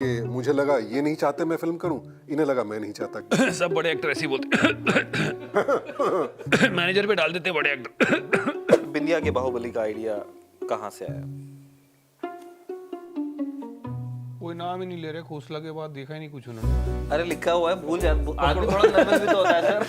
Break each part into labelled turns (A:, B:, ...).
A: कि मुझे लगा ये नहीं चाहते मैं फिल्म करूं, इन्हें लगा मैं नहीं चाहता।
B: सब बड़े एक्टर ऐसे ही बोलते मैनेजर पे डाल देते हैं बड़े एक्टर।
C: बिंदिया के बाहुबली का आइडिया कहाँ से आया?
B: कोई नाम ही नहीं ले रहे, खोसला के बाद देखा ही नहीं कुछ उन्होंने।
C: अरे लिखा हुआ है, भूल जा। आदमी थोड़ा नर्वस भी तो होता है सर।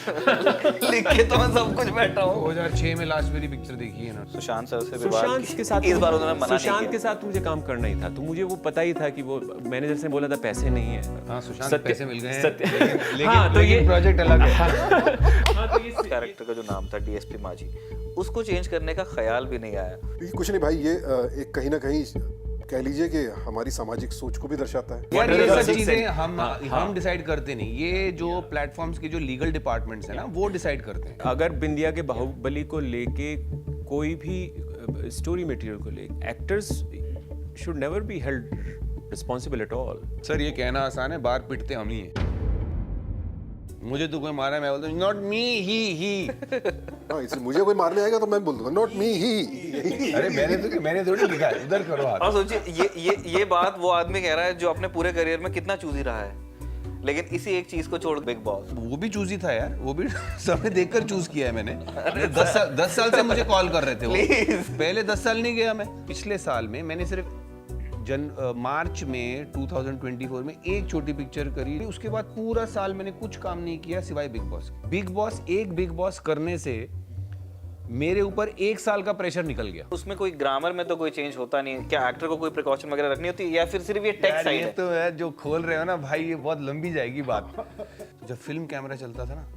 C: लिख के तो मैं सब कुछ बैठा हूँ।
B: 2006 में लास्ट मेरी पिक्चर देखी है ना,
C: सुशांत सर से
D: सुशांत के साथ
C: इस बार उन्होंने मना नहीं
D: सुशांत
C: किया।
D: के साथ मुझे काम करना ही था, तो मुझे वो पता ही था कि वो मैनेजर से बोला था पैसे नहीं है।
B: हाँ सुशांत पैसे मिल गए हैं,
D: लेकिन
B: हाँ, तो ये प्रोजेक्ट अलग है।
C: कैरेक्टर का जो नाम था डीएसपी माझी, उसको चेंज करने का ख्याल भी नहीं आया।
A: ये कुछ नहीं भाई, ये एक कहीं ना कहीं कह लीजिए कि हमारी सामाजिक सोच को भी दर्शाता है।
B: यार ये सब चीजें हम डिसाइड करते नहीं, ये जो प्लेटफॉर्म्स के जो लीगल डिपार्टमेंट्स हैं ना वो डिसाइड करते हैं।
D: अगर बिंदिया के बाहुबली को लेके कोई भी स्टोरी मटेरियल को लेके actors should never be held responsible at all.
B: Sir ये कहना आसान है, बाहर पिटते हम ही हैं। मुझे तो कोई मारा मैं बोलता हूँ नॉट मी ही।
A: हाँ, इसलिए मुझे कोई मारने आएगा तो मैं बोल दूंगा नॉट मी ही।
B: अरे मैंने थोड़ी लिखा है, उधर करो हाथ।
C: और सोचिए ये बात वो आदमी कह रहा है जो अपने पूरे करियर में कितना चूजी रहा है, लेकिन इसी एक चीज को छोड़ बिग बॉस।
B: वो भी चूज ही था यार, वो भी समय देखकर चूज किया है मैंने। 10 साल से मुझे कॉल कर रहे थे वो। पहले 10 साल नहीं गया मैं। पिछले साल में मैंने सिर्फ मार्च में 2024 में एक छोटी पिक्चर करी, उसके बाद पूरा साल मैंने कुछ काम नहीं किया सिवाय बिग बॉस। बिग बॉस करने से मेरे ऊपर 1 साल का प्रेशर निकल गया।
C: उसमें कोई ग्रामर में तो कोई चेंज होता नहीं है क्या? एक्टर को कोई प्रिकॉशन वगैरह रखनी होती है या फिर सिर्फ ये टेक्स्ट साइड है?
B: तो है जो खोल रहे हो ना भाई, ये बहुत लंबी जाएगी बात। जब फिल्म कैमरा चलता था ना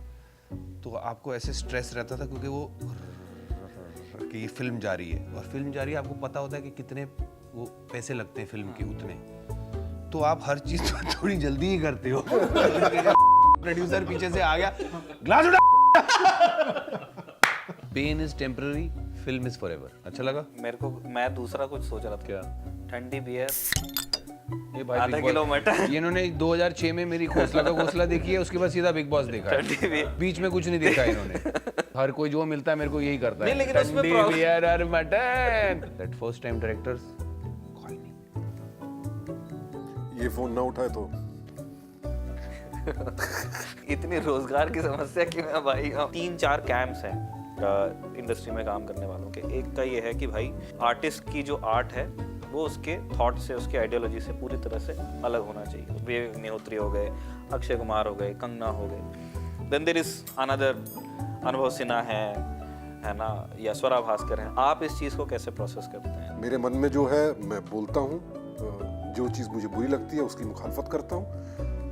B: तो आपको ऐसे स्ट्रेस रहता था क्योंकि वो कि ये फिल्म जा रही है, और फिल्म जा रही है आपको पता होता है कि कितने वो पैसे लगते हैं फिल्म के, उतने। तो आप हर चीज थोड़ी जल्दी ही करते हो। प्रोड्यूसर पीछे से आ गया, ग्लास उठा। Pain is temporary, film is forever. अच्छा लगा
C: मेरे को। मैं दूसरा कुछ सोच रहा था।
B: क्या?
C: ठंडी बियर,
B: ये भाई
C: आधा
B: Big Boss-
C: किलो मटन।
B: ये इन्होंने 2006 में मेरी खोसला का घोसला देखी है, उसके बाद सीधा बिग बॉस देखा है। बीच में कुछ नहीं देखा इन्होंने। हर कोई जो मिलता है मेरे को यही करता है।
C: नहीं, लेकिन उसमें
B: ठंडी
C: प्रॉब्लम-
B: बियर और mutton. That first time directors call मी।
A: ये फोन ना उठाए तो
C: इतनी रोजगार की समस्या कि मैं भाई 3-4 कैंप्स हैं इंडस्ट्री में काम करने वालों के। एक का ये है कि भाई आर्टिस्ट की जो आर्ट है वो उसके थॉट से, उसके आइडियोलॉजी से पूरी तरह से अलग होना चाहिए। विवेक अग्निहोत्री हो गए, अक्षय कुमार हो गए, कंगना हो गए। देन देयर इज अनदर, अनुभव सिन्हा है ना, या स्वरा भास्कर हैं। आप इस चीज़ को कैसे प्रोसेस करते हैं?
A: मेरे मन में जो है मैं बोलता हूँ, जो चीज़ मुझे बुरी लगती है उसकी मुखालफत करता हूँ।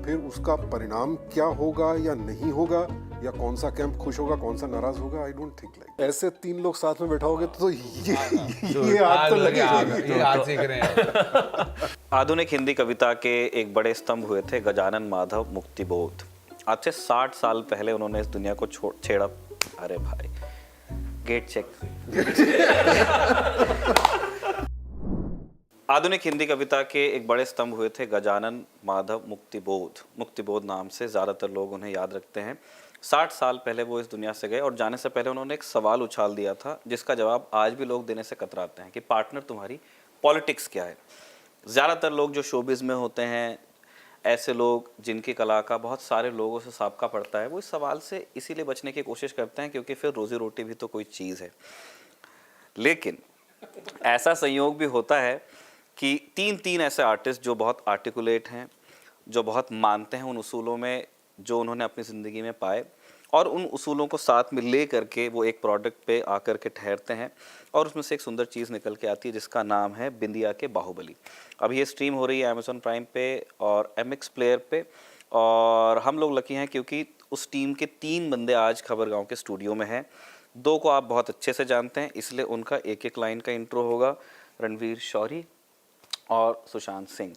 A: फिर उसका परिणाम क्या होगा या नहीं होगा, या कौन सा कैंप खुश होगा कौन सा नाराज होगा, आई डोंट थिंक लाइक। ऐसे 3 लोग साथ में बैठाओगे तो ये आग तो लगेगी।
B: ये हाथ सेक रहे हैं।
C: आधुनिक हिंदी कविता के एक बड़े स्तंभ हुए थे गजानन माधव मुक्तिबोध। आज से 60 साल पहले उन्होंने इस दुनिया को छेड़ा। अरे भाई गेट चेक। आधुनिक हिंदी कविता के एक बड़े स्तंभ हुए थे गजानन माधव मुक्तिबोध। मुक्तिबोध नाम से ज़्यादातर लोग उन्हें याद रखते हैं। 60 साल पहले वो इस दुनिया से गए, और जाने से पहले उन्होंने एक सवाल उछाल दिया था जिसका जवाब आज भी लोग देने से कतराते हैं कि पार्टनर तुम्हारी पॉलिटिक्स क्या है। ज़्यादातर लोग जो शोबिज़ में होते हैं, ऐसे लोग जिनकी कला का बहुत सारे लोगों से साबका पड़ता है, वो इस सवाल से इसीलिए बचने की कोशिश करते हैं क्योंकि फिर रोज़ी रोटी भी तो कोई चीज़ है। लेकिन ऐसा संयोग भी होता है कि 3 ऐसे आर्टिस्ट जो बहुत आर्टिकुलेट हैं, जो बहुत मानते हैं उन उसूलों में जो उन्होंने अपनी ज़िंदगी में पाए, और उन उसूलों को साथ में ले करके वो एक प्रोडक्ट पे आकर के ठहरते हैं, और उसमें से एक सुंदर चीज़ निकल के आती है जिसका नाम है बिंदिया के बाहुबली। अब ये स्ट्रीम हो रही है अमेज़ॉन प्राइम पे और MX प्लेयर पे, और हम लोग लकी हैं क्योंकि उस टीम के 3 बंदे आज खबरगांव के स्टूडियो में हैं। 2 को आप बहुत अच्छे से जानते हैं, इसलिए उनका एक लाइन का इंट्रो होगा। रणवीर शौरी और सुशांत सिंह।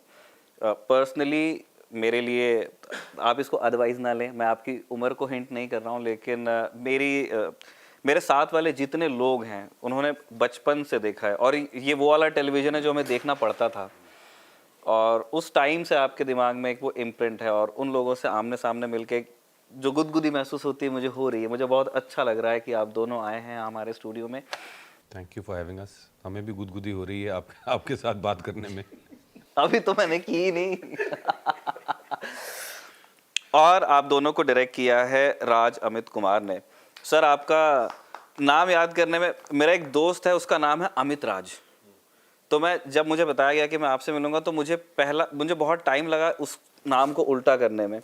C: पर्सनली मेरे लिए, आप इसको एडवाइस ना लें, मैं आपकी उम्र को हिंट नहीं कर रहा हूँ, लेकिन मेरे साथ वाले जितने लोग हैं उन्होंने बचपन से देखा है, और ये वो वाला टेलीविज़न है जो हमें देखना पड़ता था, और उस टाइम से आपके दिमाग में एक वो इम्प्रिंट है, और उन लोगों से आमने सामने मिलके जो गुदगुदी महसूस होती है मुझे हो रही है। मुझे बहुत अच्छा लग रहा है कि आप दोनों आए हैं हमारे स्टूडियो में।
B: Thank you for having us. हमें भी गुदगुदी हो रही है आपके साथ बात करने में।
C: अभी तो मैंने की ही नहीं। और आप दोनों को डायरेक्ट किया है राज अमित कुमार ने। सर आपका नाम याद करने में, मेरा एक दोस्त है उसका नाम है अमित राज, तो मैं जब मुझे बताया गया कि मैं आपसे मिलूंगा तो मुझे बहुत टाइम लगा उस नाम को उल्टा करने में।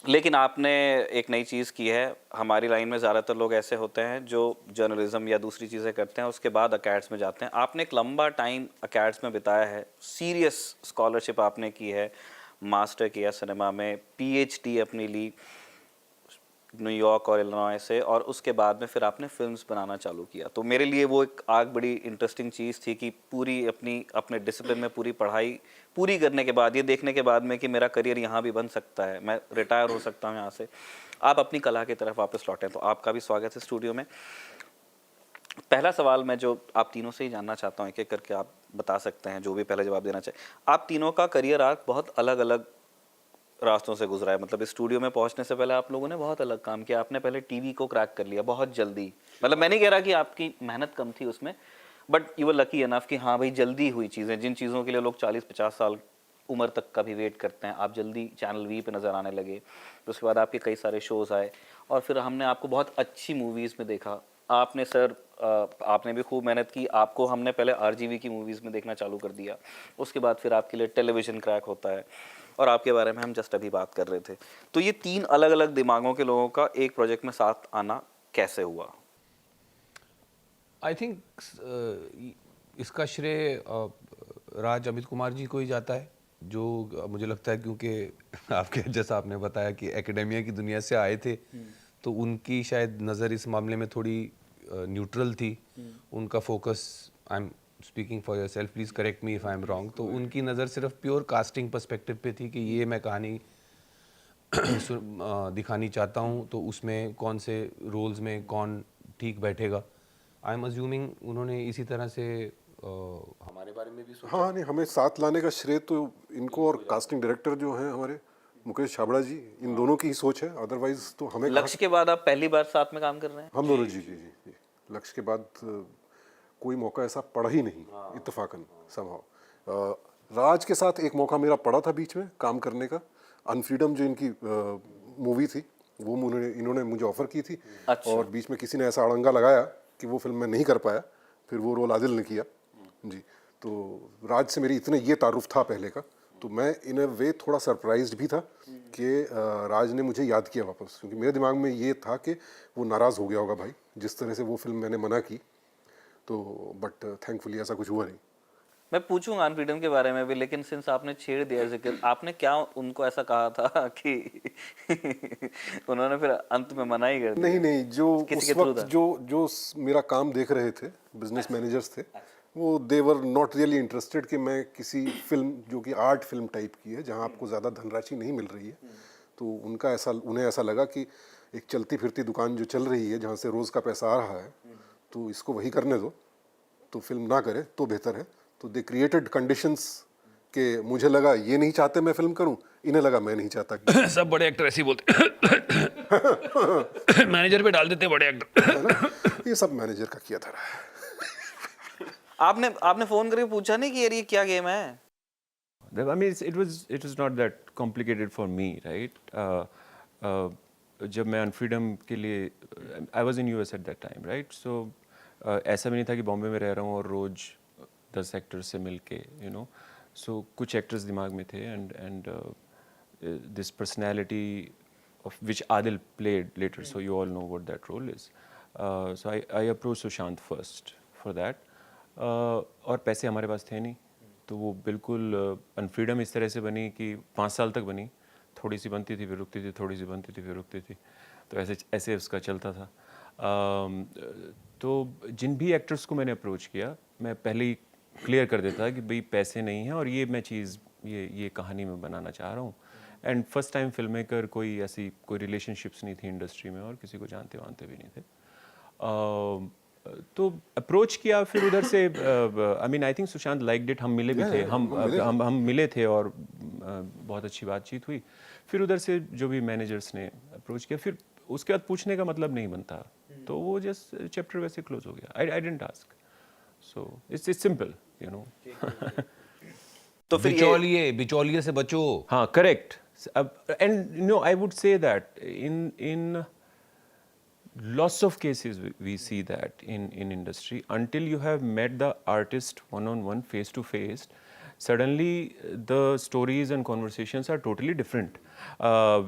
C: लेकिन आपने एक नई चीज़ की है। हमारी लाइन में ज़्यादातर लोग ऐसे होते हैं जो जर्नलिज्म या दूसरी चीज़ें करते हैं, उसके बाद अकेड्स में जाते हैं। आपने एक लंबा टाइम अकेड्स में बिताया है, सीरियस स्कॉलरशिप आपने की है, मास्टर किया सिनेमा में, पीएचडी अपनी ली न्यूयॉर्क और इलिनॉय से, और उसके बाद में फिर आपने फिल्म्स बनाना चालू किया। तो मेरे लिए वो एक बड़ी इंटरेस्टिंग चीज़ थी कि पूरी अपने डिसिप्लिन में पूरी पढ़ाई पूरी करने के बाद, ये देखने के बाद में कि मेरा करियर यहाँ भी बन सकता है, मैं रिटायर हो सकता हूँ यहाँ से, आप अपनी कला की तरफ वापस लौटें। तो आपका भी स्वागत है स्टूडियो में। पहला सवाल मैं जो आप तीनों से ही जानना चाहता हूँ, एक एक करके आप बता सकते हैं, जो भी पहले जवाब देना चाहिए। आप तीनों का करियर आर्क बहुत अलग अलग रास्तों से गुजरा है। मतलब इस स्टूडियो में पहुंचने से पहले आप लोगों ने बहुत अलग काम किया। आपने पहले टीवी को क्रैक कर लिया बहुत जल्दी। मतलब मैं नहीं कह रहा कि आपकी मेहनत कम थी उसमें, but you were lucky enough कि हाँ भाई जल्दी हुई चीज़ें। जिन चीज़ों के लिए लोग 40-50 साल उम्र तक का भी वेट करते हैं, आप जल्दी चैनल वी पे नज़र आने लगे। तो उसके बाद आपके कई सारे शोज़ आए और फिर हमने आपको बहुत अच्छी मूवीज़ में देखा। आपने सर आपने भी खूब मेहनत की। आपको हमने पहले आरजीवी की मूवीज़ में देखना चालू कर दिया, उसके बाद फिर आपके लिए टेलीविज़न क्रैक होता है, और आपके बारे में हम जस्ट अभी बात कर रहे थे। तो ये 3 अलग अलग दिमागों के लोगों का एक प्रोजेक्ट में साथ आना कैसे हुआ?
B: आई थिंक इसका श्रेय राज अमित कुमार जी को ही जाता है, जो मुझे लगता है क्योंकि आपके जैसा आपने बताया कि एकेडेमिया की दुनिया से आए थे, तो उनकी शायद नज़र इस मामले में थोड़ी न्यूट्रल थी। उनका focus, I am speaking for your self, please correct me if I am wrong, तो उनकी नज़र सिर्फ प्योर कास्टिंग पर्सपेक्टिव पे थी कि ये मैं कहानी दिखानी चाहता हूँ, तो उसमें कौन से रोल्स में कौन ठीक बैठेगा। आई एम अज्यूमिंग उन्होंने इसी तरह से हमारे बारे में भी सोचा।
A: हाँ, नहीं, हमें साथ लाने का श्रेय तो इनको और कास्टिंग डायरेक्टर जो हैं हमारे मुकेश छाबड़ा जी, इन दोनों की ही सोच है। अदरवाइज तो हमें
C: लक्ष्य के बाद आप पहली बार साथ में काम कर रहे हैं?
A: हम दोनों जी। लक्ष्य के बाद कोई मौका ऐसा पड़ा ही नहीं, इत्तेफाकन समहाउ। राज के साथ एक मौका मेरा पड़ा था बीच में काम करने का। अनफ्रीडम जो इनकी मूवी थी वो इन्होंने मुझे ऑफर की थी।
C: अच्छा।
A: और बीच में किसी ने ऐसा अड़ंगा लगाया कि वो फिल्म मैं नहीं कर पाया, फिर वो रोल आदिल ने किया जी। तो राज से मेरी इतने ये तारुफ था पहले का, तो मैं इन अ वे थोड़ा सरप्राइज्ड भी था कि राज ने मुझे याद किया वापस, क्योंकि मेरे दिमाग में ये था कि वो नाराज़ हो गया होगा भाई जिस तरह से वो फिल्म मैंने मना की। तो बट थैंकफुली ऐसा कुछ हुआ नहीं।
C: मैं पूछूंगा अनफ्रीडम के बारे में भी, लेकिन सिंस आपने छेड़ दिया जिक्र, आपने क्या उनको ऐसा कहा था कि उन्होंने फिर अंत में मना ही कर दिया?
A: नहीं, जो
C: किसी
A: उस
C: के थ्रू
A: वक्त
C: था?
A: जो मेरा काम देख रहे थे, बिजनेस मैनेजर्स थे, वो दे वर नॉट रियली इंटरेस्टेड कि मैं किसी फिल्म जो कि आर्ट फिल्म टाइप की है, जहाँ आपको ज़्यादा धनराशि नहीं मिल रही है, तो उन्हें ऐसा लगा कि एक चलती फिरती दुकान जो चल रही है जहाँ से रोज़ का पैसा आ रहा है, तो इसको वही करने दो, तो फिल्म ना करे तो बेहतर है। तो दे क्रिएटेड कंडीशंस कि मुझे लगा ये नहीं चाहते मैं फिल्म करूं, इन्हें लगा मैं नहीं चाहता कि
B: सब बड़े एक्टर ऐसे ही बोलते मैनेजर पे डाल देते बड़े एक्टर।
A: है ना, ये सब मैनेजर का किया था।
C: आपने फोन करके पूछा नहीं कि यार ये क्या गेम है?
D: I mean, it was not that complicated for me, right? जब मैं अनफ्रीडम के लिए, I was in US at that time, right? So ऐसा भी नहीं था कि बॉम्बे में रह रहा हूँ और रोज 10 एक्टर्स से मिल के, you know. So कुछ एक्टर्स दिमाग में थे and this personality of which Adil played later, so you all know what that role is. So I approached Sushant first for that. और पैसे हमारे पास थे नहीं, तो वो बिल्कुल अनफ्रीडम इस तरह से बनी कि 5 साल तक बनी, थोड़ी सी बनती थी फिर रुकती थी, थोड़ी सी बनती थी फिर रुकती थी, तो ऐसे उसका चलता था। तो जिन भी एक्टर्स को मैंने अप्रोच किया, मैं पहले ही क्लियर कर देता कि भाई पैसे नहीं हैं और ये मैं चीज़ ये कहानी में बनाना चाह रहा हूँ। And first time film maker, कोई रिलेशनशिप्स नहीं थी इंडस्ट्री में और किसी को जानते वानते भी नहीं थे। तो अप्रोच किया, फिर उधर से I mean I think Sushant liked it, हम मिले भी थे, हम मिले थे और बहुत अच्छी बातचीत हुई। फिर उधर से जो भी मैनेजर्स ने अप्रोच किया, फिर उसके बाद पूछने का मतलब नहीं बनता, तो वो जस्ट चैप्टर वैसे क्लोज हो गया। I didn't ask, so it's simple. you know.
C: तो फिर ये
B: बिचौलिए से बचो.
D: हाँ, correct. And you know, I would say that in lots of cases we see that in industry, until you have met the artist one on one, face to face, suddenly the stories and conversations are totally different.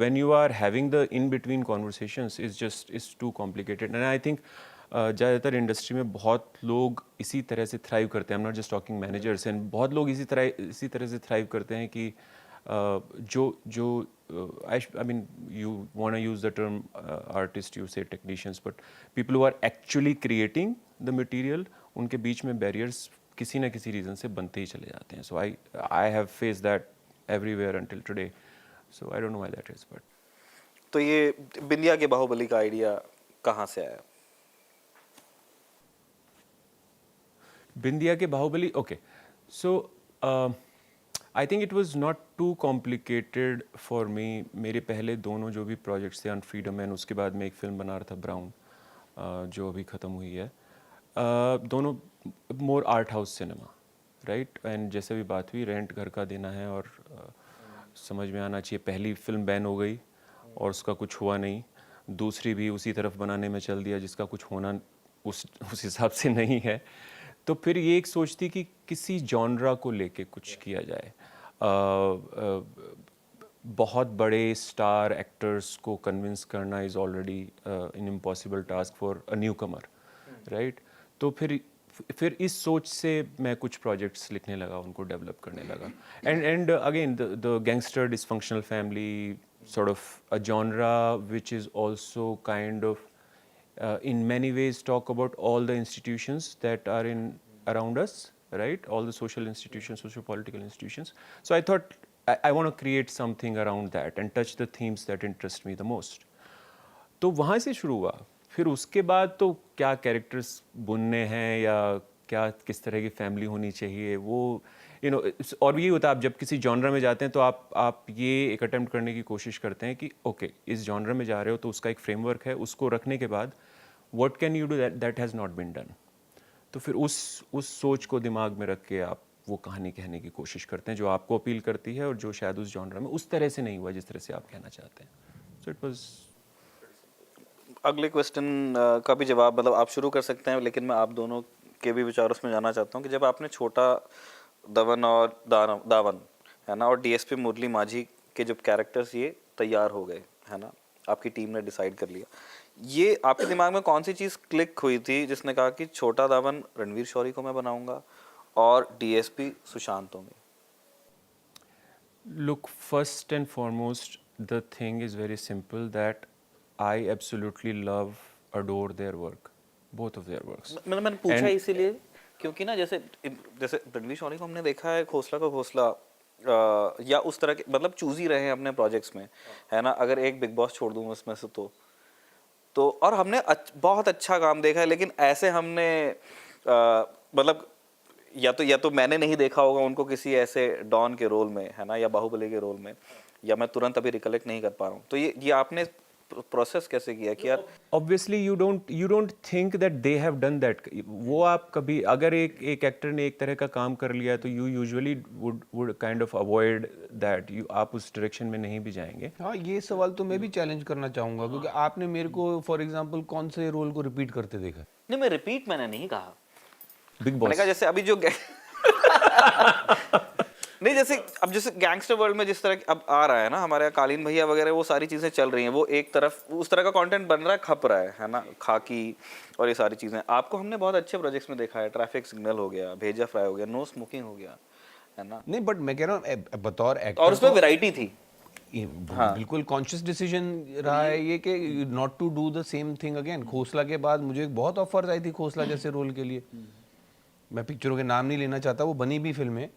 D: When you are having the in between conversations, is too complicated. And I think ज़्यादातर industry में बहुत लोग इसी तरह से thrive करते हैं. आई am not just talking managers, and बहुत लोग इसी तरह से थ्राइव करते हैं कि जो I mean, you want to use the term artist, you say technicians, but people who are actually creating the material, उनके बीच में barriers किसी ना किसी reason से बनते ही चले जाते हैं. So I have faced that everywhere until today. So I don't know why that is, but.
C: तो ये बिंदिया के बाहुबली का आइडिया कहाँ से आया?
D: बिंदिया Ke Baahubali, okay. So I think it was not too complicated for me. मेरे पहले दोनों जो भी projects थे, Unfreedom and उसके बाद मैं एक फिल्म बना रहा था ब्राउन, जो अभी ख़त्म हुई है. दोनों more art house cinema, right? And जैसे भी बात हुई, रेंट घर का देना है और समझ में आना चाहिए. पहली फिल्म बैन हो गई और उसका कुछ हुआ नहीं. दूसरी भी उसी तरफ बनाने में चल दिया जिसका कुछ होना उस हिसाब से नहीं है. तो फिर ये एक सोच थी कि किसी जॉनरा को लेके कुछ किया जाए. बहुत बड़े स्टार एक्टर्स को कन्विंस करना is already an impossible task for a new Qamar, right. तो फिर इस सोच से मैं कुछ प्रोजेक्ट्स लिखने लगा, उनको डेवलप करने लगा. And again the gangster dysfunctional family, sort of a genre which is also kind of in many ways talk about all the institutions that are around us, right? All the social institutions, socio-political institutions. So I thought I want to create something around that and touch the themes that interest me the most. तो वहाँ से शुरू हुआ. फिर उसके बाद तो क्या कैरेक्टर्स बुनने हैं या क्या किस तरह की फैमिली होनी चाहिए, वो यू नो. और ये होता है, आप जब किसी जॉनर में जाते हैं तो आप ये एक अटेम्प्ट करने की कोशिश करते हैं कि ओके, इस जॉनर में जा रहे हो तो उसका एक फ्रेमवर्क है, उसको रखने के बाद what can you do that has not been done. तो फिर उस सोच को दिमाग में रख के आप वो कहानी कहने की कोशिश करते हैं जो आपको अपील करती है और जो शायद उस जॉनर में उस तरह से नहीं हुआ जिस तरह से आप कहना चाहते हैं. So it was.
C: अगले क्वेश्चन का भी जवाब मतलब आप शुरू कर सकते हैं, लेकिन मैं आप दोनों के भी विचार उसमें जानना चाहता हूँ कि जब आपने छोटा दवन और दावन है ना और डीएसपी मुरली माझी के जो कैरेक्टर्स ये तैयार हो गए है ना, आपकी टीम ने डिसाइड कर लिया, ये आपके दिमाग में कौन सी चीज़ क्लिक हुई थी जिसने कहा कि छोटा दावन रणवीर शौरी को मैं बनाऊंगा और डीएसपी सुशांत होंगे?
D: Look, first and foremost, the thing is very simple that I absolutely love, adore their work, both of their works.
C: मैंने पूछा इसीलिए क्योंकि ना जैसे रणवीर शौरी को हमने देखा है घोसला का घोसला या उस तरह के मतलब चूज ही रहे हैं अपने प्रोजेक्ट्स में है ना. अगर एक बिग बॉस छोड़ दूँ उसमें से तो और हमने बहुत अच्छा काम देखा है, लेकिन ऐसे हमने मतलब या तो मैंने नहीं देखा होगा उनको किसी ऐसे डॉन के रोल में है ना या बाहुबली के रोल में, या मैं तुरंत अभी रिकलेक्ट नहीं कर पा रहा हूँ. तो ये आपने प्रोसेस कैसे किया कि यार
D: obviously you don't think that they have done that. वो आप कभी अगर एक एक्टर ने एक तरह का काम कर लिया तो you usually would kind of avoid that. आप उस डायरेक्शन में नहीं भी जाएंगे.
B: हाँ, ये सवाल तो मैं भी चैलेंज करना चाहूंगा क्योंकि आपने मेरे को फॉर एग्जांपल कौन से रोल को रिपीट करते देखा?
C: नहीं, मैं रिपीट मैंने नहीं कहा.
D: बिग
C: मैंने
D: बॉस
C: कहा जैसे अभी जो नहीं जैसे गैंगस्टर वर्ल्ड में जिस तरह अब आ रहा है ना हमारे यहाँ कालीन भैया वगैरह, वो सारी चीज़ें चल रही हैं, वो एक तरफ उस तरह का कंटेंट बन रहा है, खप रहा है ना, खाकी और ये सारी चीज़ें. आपको हमने बहुत अच्छे प्रोजेक्ट्स में देखा है, ट्रैफिक सिग्नल हो गया, भेजा फ्राई हो गया, नो स्मोकिंग हो गया है ना.
B: नहीं, बट मैं कह रहा हूँ बतौर एक्टर
C: और उसमें वैरायटी थी.
B: हाँ, बिल्कुल कॉन्शियस डिसीजन रहा है ये कि not to do the same thing again. Khosla के बाद मुझे बहुत ऑफर्स आई थी खोसला जैसे रोल के लिए. मैं पिक्चरों के नाम नहीं लेना चाहता, वो बनी भी फिल्में.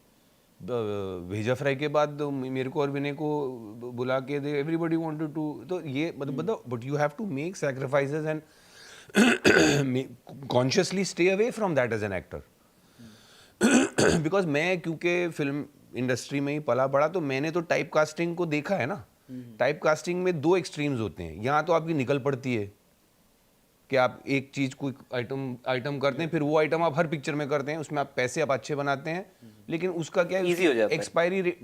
B: भेजा फ्राई के बाद मेरे को और विनय को बुला के दे एवरीबॉडी वांटेड टू. तो ये मतलब but you have to make sacrifices and consciously stay away from that as an actor. Because मैं क्योंकि फिल्म इंडस्ट्री में ही पला बड़ा, तो मैंने तो टाइप कास्टिंग को देखा है ना. टाइप कास्टिंग में दो एक्सट्रीम्स होते हैं. यहाँ तो आपकी निकल पड़ती है कि आप एक चीज कोई आइटम करते हैं, फिर वो आइटम आप हर पिक्चर में करते हैं, उसमें आप पैसे आप अच्छे बनाते हैं, लेकिन उसका क्या है,
C: Easy हो जाता है।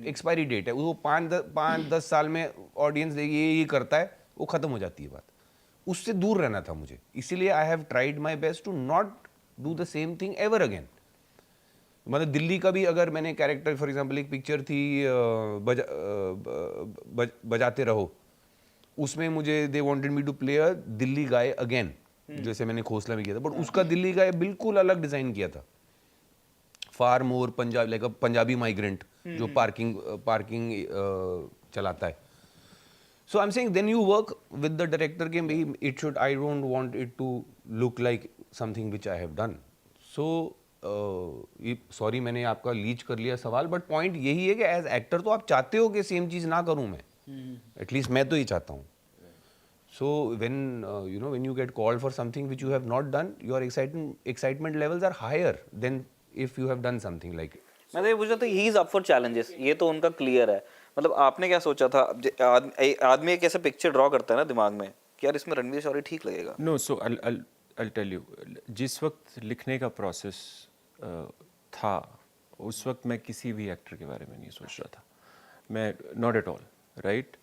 B: एक्सपायरी डेट है, वो 5-10 साल में ऑडियंस देगी ये करता है, वो खत्म हो जाती है बात। उससे दूर रहना था मुझे, इसीलिए I have tried my best to not do the same thing ever again. मतलब दिल्ली का भी अगर मैंने कैरेक्टर, फॉर एग्जांपल एक पिक्चर थी बजाते रहो, उसमें मुझे they wanted me to play a Delhi guy again, जैसे मैंने खोसला में किया था, बट उसका दिल्ली गाय बिल्कुल अलग डिजाइन किया था, for more Punjabi, like a Punjabi migrant जो पार्किंग चलाता है। So I'm saying then you work with the director के it should, I don't want it to look like something which I have done. So sorry मैंने आपका Leach कर लिया सवाल, but point यही है कि एज एक्टर तो आप चाहते हो कि सेम चीज ना करूं मैं, एटलीस्ट मैं तो ये चाहता हूँ। So when you get called for something which you have not done, your excitement levels are higher than if you have done something like it.
C: मैं तो ये पूछ रहा था, he is up for challenges, ये तो उनका क्लियर है। मतलब आपने क्या सोचा था? आदमी एक ऐसे पिक्चर ड्रॉ करता है ना दिमाग में कि यार इसमें रणवीर शौरी ठीक लगेगा।
D: No, so I'll tell you, जिस वक्त लिखने का प्रोसेस था, उस वक्त मैं किसी भी एक्टर के बारे में नहीं सोच रहा था, मैं not at all, right.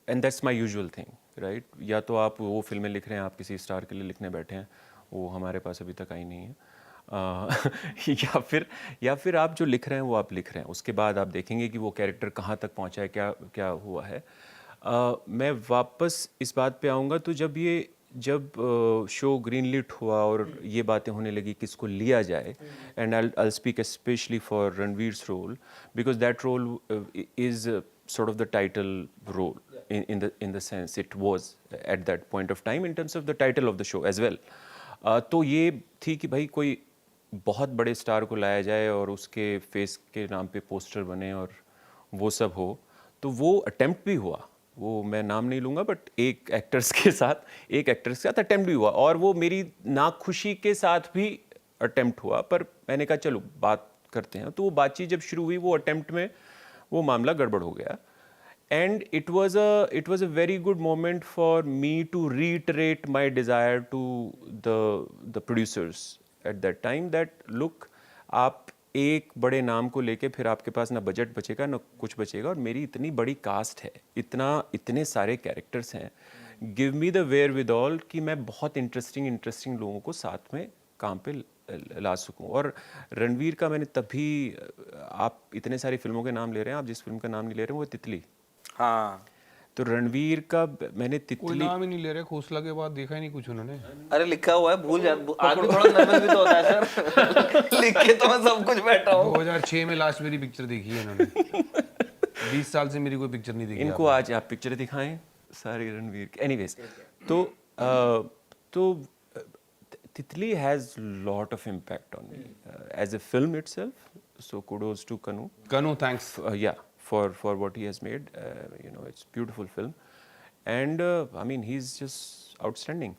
D: And that's my usual thing, right. या तो आप वो फिल्में लिख रहे हैं, आप किसी स्टार के लिए लिखने बैठे हैं, वो हमारे पास अभी तक आई नहीं है, या फिर आप जो लिख रहे हैं वो आप लिख रहे हैं, उसके बाद आप देखेंगे कि वो कैरेक्टर कहाँ तक पहुँचा है, क्या क्या हुआ है। मैं वापस इस बात पे आऊँगा तो जब शो ग्रीनलिट हुआ और ये बातें होने लगी किसको लिया जाए, and I'll speak especially for Ranveer's role, because that role is sort of the title role in the sense it was at that point of time in terms of the title of the show as well. तो ये थी कि भाई कोई बहुत बड़े star को लाया जाए और उसके फेस के नाम पे पोस्टर बने और वो सब हो, तो वो अटेम्प्ट भी हुआ, वो मैं नाम नहीं लूँगा, बट एक एक्टर्स के साथ अटेम्प्ट भी हुआ, और वो मेरी नाखुशी के साथ भी अटेम्प्ट हुआ, पर मैंने कहा चलो बात करते हैं। तो वो बातचीत जब शुरू हुई, वो अटेम्प्ट में वो मामला गड़बड़ हो गया, and it was a very good moment for me to reiterate my desire to the producers at that time that look, आप एक बड़े नाम को लेके फिर आपके पास ना बजट बचेगा ना कुछ बचेगा, और मेरी इतनी बड़ी कास्ट है, इतने सारे कैरेक्टर्स हैं, give me the wherewithal कि मैं बहुत इंटरेस्टिंग लोगों को साथ में काम पे ला सकूं। और रणवीर का मैंने तभी, आप इतने सारी फिल्मों के नाम ले रहे हैं, आप जिस फिल्म का नाम नहीं ले रहे हैं वो तितली।
C: हाँ,
D: तो रणवीर का मैंने
B: कोई
D: तितली,
B: नाम ही नहीं ले रहे, खोसला के बाद देखा ही नहीं कुछ उन्होंने।
C: अरे लिखा हुआ है, भूल जा, आदमी थोड़ा नर्वस भी तो होता है सर। लिख के तो मैं सब कुछ बैठा हूँ।
B: 2006 में लास्ट मेरी पिक्चर देखी है इन्होंने। 20 साल से मेरी कोई पिक्चर नहीं देखी।
D: इनको आज आप पिक्चरें दिखाएं सारी रणवीर की। एनीवेज, तो Titli has lot of impact on me as a film itself, so kudos to Kanu,
B: thanks.
D: yeah, for what he has made. It's a beautiful film, and I mean he's just outstanding.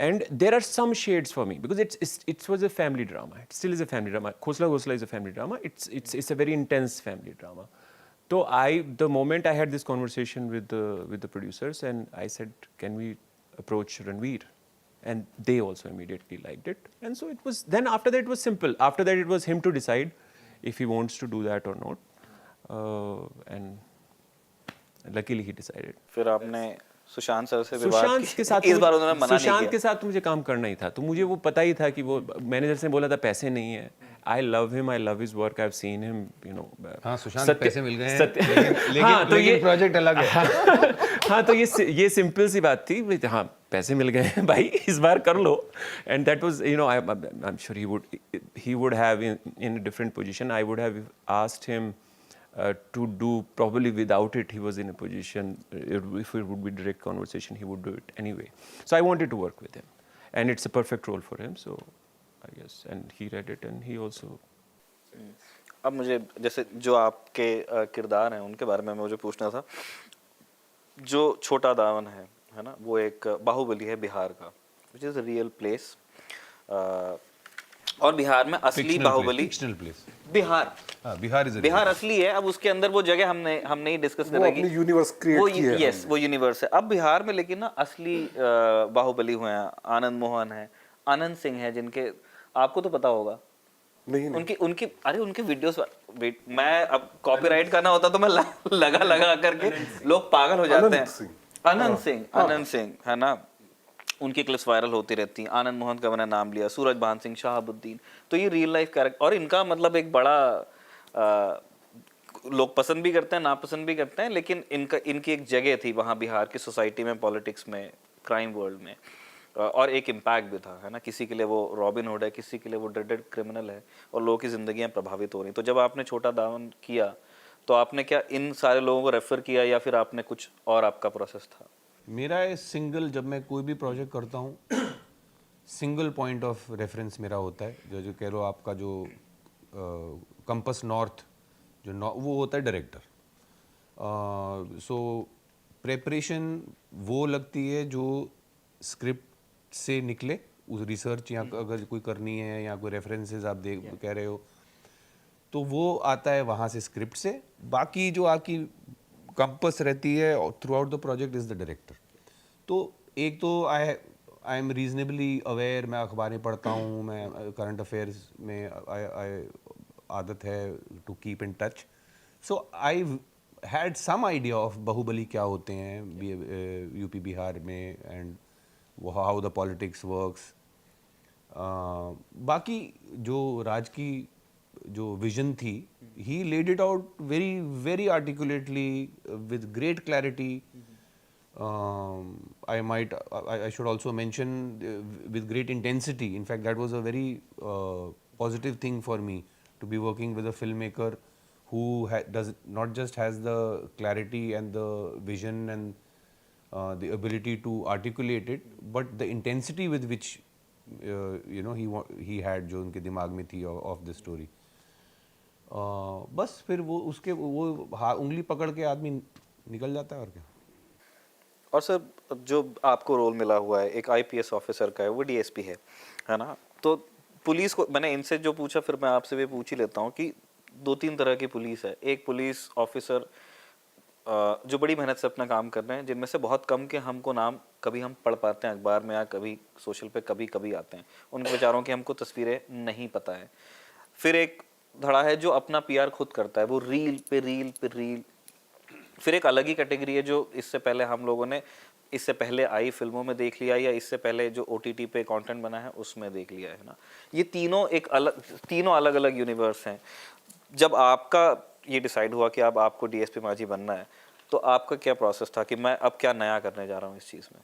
D: And there are some shades for me because it was a family drama. It still is a family drama. Khosla is a family drama. It's a very intense family drama. So the moment I had this conversation with the producers, and I said, can we approach Ranveer? And they also immediately liked it. And so it was. Then after that it was simple. After that it was him to decide if he wants to do that or not. And luckily he decided.
C: फिर आपने Sushant sir से विवाद
D: सुशांत के साथ
C: इस बार उन्होंने मना नहीं
D: सुशांत
C: किया।
D: के साथ मुझे काम करना ही था, तो मुझे वो पता ही था कि वो मैनेजर से बोला था पैसे नहीं है। I love him, I love his work, I have seen him,
B: हाँ, सुशांत पैसे मिल गए हैं,
D: हाँ, तो ये
B: प्रोजेक्ट अलग है।
D: हाँ, तो ये सिंपल सी बात थी, हाँ पैसे मिल गए हैं भाई, इस बार कर लो। And that was, I am sure he would have in a different position, I would have asked him to do, probably without it he was in a position, if it would be direct conversation he would do it anyway. So I wanted to work with him, and it's a perfect role for him, so I guess, and he read it and he also.
C: अब मुझे जैसे जो आपके किरदार हैं उनके बारे में मुझे पूछना था। जो छोटा दामन है ना, वो एक बाहुबली है बिहार का, which is a real place, और बिहार में असली बाहुबली, बिहार
B: हाँ, बिहार इज
C: बिहार असली है। अब उसके अंदर वो जगह हमने ही डिस्कस
A: वो
C: करेगी,
A: अपनी यूनिवर्स क्रिएट की है
C: यस वो यूनिवर्स है। अब बिहार में लेकिन ना असली बाहुबली हुए हैं, आनंद मोहन है, आनंद सिंह है, जिनके आपको तो पता होगा।
A: नहीं नहीं
C: उनकी उनकी अरे उनके वीडियोस, वेट, मैं अब कॉपीराइट करना होता तो मैं लगा करके लोग पागल हो जाते हैं। अनंत सिंह है ना, उनकी क्लिप्स वायरल होती रहती हैं। आनंद मोहन का मैंने नाम लिया, सूरज भान सिंह, शहाबुद्दीन, तो ये रियल लाइफ कैरेक्टर, और इनका मतलब एक बड़ा लोग पसंद भी करते हैं, नापसंद भी करते हैं, लेकिन इनकी एक जगह थी वहाँ बिहार की सोसाइटी में, पॉलिटिक्स में, क्राइम वर्ल्ड में, और एक इम्पैक्ट भी था, है ना। किसी के लिए वो रॉबिन हुड है, किसी के लिए वो ड्रेडेड क्रिमिनल है, और लोगों की जिंदगियां प्रभावित हो रही। तो जब आपने छोटा दामन किया तो आपने क्या इन सारे लोगों को रेफर किया, या फिर आपने कुछ और आपका प्रोसेस था?
B: मेरा सिंगल, जब मैं कोई भी प्रोजेक्ट करता हूँ, सिंगल पॉइंट ऑफ रेफरेंस मेरा होता है, जो कह लो आपका जो कंपस नॉर्थ, वो होता है डायरेक्टर। सो प्रेपरेशन वो लगती है जो स्क्रिप्ट से निकले, उस रिसर्च या अगर कोई करनी है या कोई रेफरेंसेस आप कह रहे हो, तो वो आता है वहाँ से, स्क्रिप्ट से। बाकी जो आपकी कंपस रहती है through out the project is the director. तो एक तो आई एम रीजनेबली अवेयर, मैं अखबारें पढ़ता हूँ, मैं करंट अफेयर्स में आदत है to keep in touch. So I had some idea of bahubali क्या होते हैं यूपी बिहार में, and how the politics works. बाकी जो राज की जो विजन थी, he laid it out very very articulately with great clarity. I should also mention with great intensity. In fact, that was a very positive thing for me, to be working with a filmmaker who does not just has the clarity and the vision and the ability to articulate it, but the intensity with which he had, जो उनके दिमाग में थी of the story. बस फिर वो उसके वो उंगली पकड़ के आदमी निकल जाता है, और क्या।
C: और सर, जो आपको रोल मिला हुआ है एक आईपीएस ऑफिसर का है, वो डीएसपी है ना। तो पुलिस को मैंने इनसे जो पूछा, फिर मैं आपसे भी पूछ ही लेता हूँ कि 2-3 तरह की पुलिस है। एक पुलिस ऑफिसर जो बड़ी मेहनत से अपना काम कर रहे हैं, जिनमें से बहुत कम के हमको नाम कभी हम पढ़ पाते हैं अखबार में, या कभी सोशल पे कभी आते हैं, उन बेचारों की हमको तस्वीरें नहीं पता है। फिर एक धड़ा है जो अपना पीआर खुद करता है, वो रील पे रील। फिर एक अलग ही कैटेगरी है जो इससे पहले हम लोगों ने इससे पहले आई फिल्मों में देख लिया, या इससे पहले जो ओटीटी पे कंटेंट बना है उसमें देख लिया, है ना। ये तीनों अलग अलग यूनिवर्स हैं। जब आपका ये डिसाइड हुआ कि अब आपको डीएसपी माझी बनना है, तो आपका क्या प्रोसेस था कि मैं अब क्या नया करने जा रहा हूँ इस चीज़ में?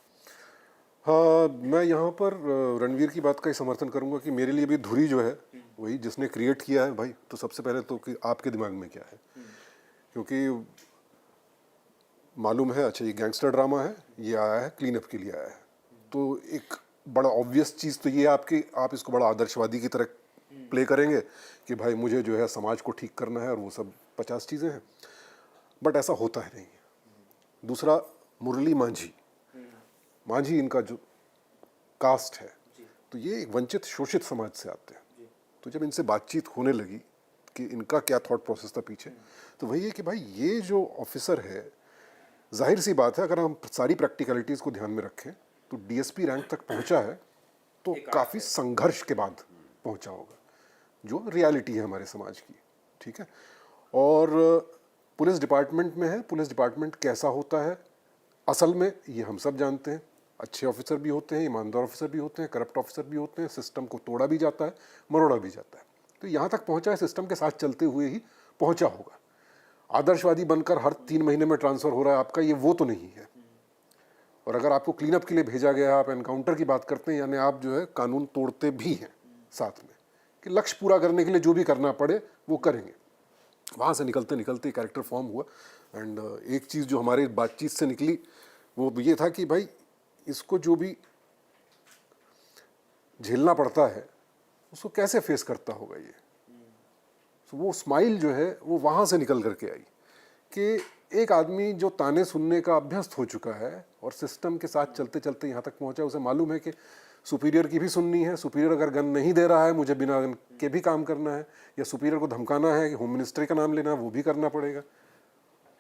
A: हाँ, मैं यहाँ पर रणवीर की बात का ही समर्थन करूँगा कि मेरे लिए भी धुरी जो है, वही जिसने क्रिएट किया है भाई, तो सबसे पहले तो कि आपके दिमाग में क्या है, क्योंकि मालूम है अच्छा ये गैंगस्टर ड्रामा है, ये आया है क्लीन अप के लिए आया है, तो एक बड़ा ऑब्वियस चीज़ तो ये आप इसको बड़ा आदर्शवादी की तरह प्ले करेंगे कि भाई मुझे जो है समाज को ठीक करना है, और वो सब 50 चीज़ें हैं, बट ऐसा होता है नहीं। दूसरा, मुरली मांझी इनका जो कास्ट है, तो ये एक वंचित शोषित समाज से आते हैं। तो जब इनसे बातचीत होने लगी कि इनका क्या थॉट प्रोसेस था पीछे, तो वही है कि भाई ये जो ऑफिसर है, जाहिर सी बात है अगर हम सारी प्रैक्टिकलिटीज़ को ध्यान में रखें, तो डीएसपी रैंक तक पहुंचा है तो काफ़ी संघर्ष के बाद पहुंचा होगा, जो रियलिटी है हमारे समाज की, ठीक है। और पुलिस डिपार्टमेंट में है, पुलिस डिपार्टमेंट कैसा होता है असल में ये हम सब जानते हैं। अच्छे ऑफिसर भी होते हैं, ईमानदार ऑफिसर भी होते हैं, करप्ट ऑफिसर भी होते हैं, सिस्टम को तोड़ा भी जाता है, मरोड़ा भी जाता है। तो यहाँ तक पहुँचा है, सिस्टम के साथ चलते हुए ही पहुँचा होगा। आदर्शवादी बनकर हर 3 महीने में ट्रांसफ़र हो रहा है आपका, ये वो तो नहीं है। और अगर आपको क्लीन अप के लिए भेजा गया, आप एनकाउंटर की बात करते हैं, यानी आप जो है कानून तोड़ते भी हैं साथ में, कि लक्ष्य पूरा करने के लिए जो भी करना पड़े वो करेंगे। वहाँ से निकलते निकलते कैरेक्टर फॉर्म हुआ। एंड एक चीज़ जो हमारे बातचीत से निकली वो ये था कि भाई इसको जो भी झेलना पड़ता है उसको कैसे फेस करता होगा ये। तो वो स्माइल जो है वो वहाँ से निकल करके आई कि एक आदमी जो ताने सुनने का अभ्यस्त हो चुका है और सिस्टम के साथ चलते चलते यहाँ तक पहुँचा, उसे मालूम है कि सुपीरियर की भी सुननी है, सुपीरियर अगर गन नहीं दे रहा है मुझे बिना गन के भी काम करना है, या सुपीरियर को धमकाना है कि होम मिनिस्ट्री का नाम लेना है वो भी करना पड़ेगा।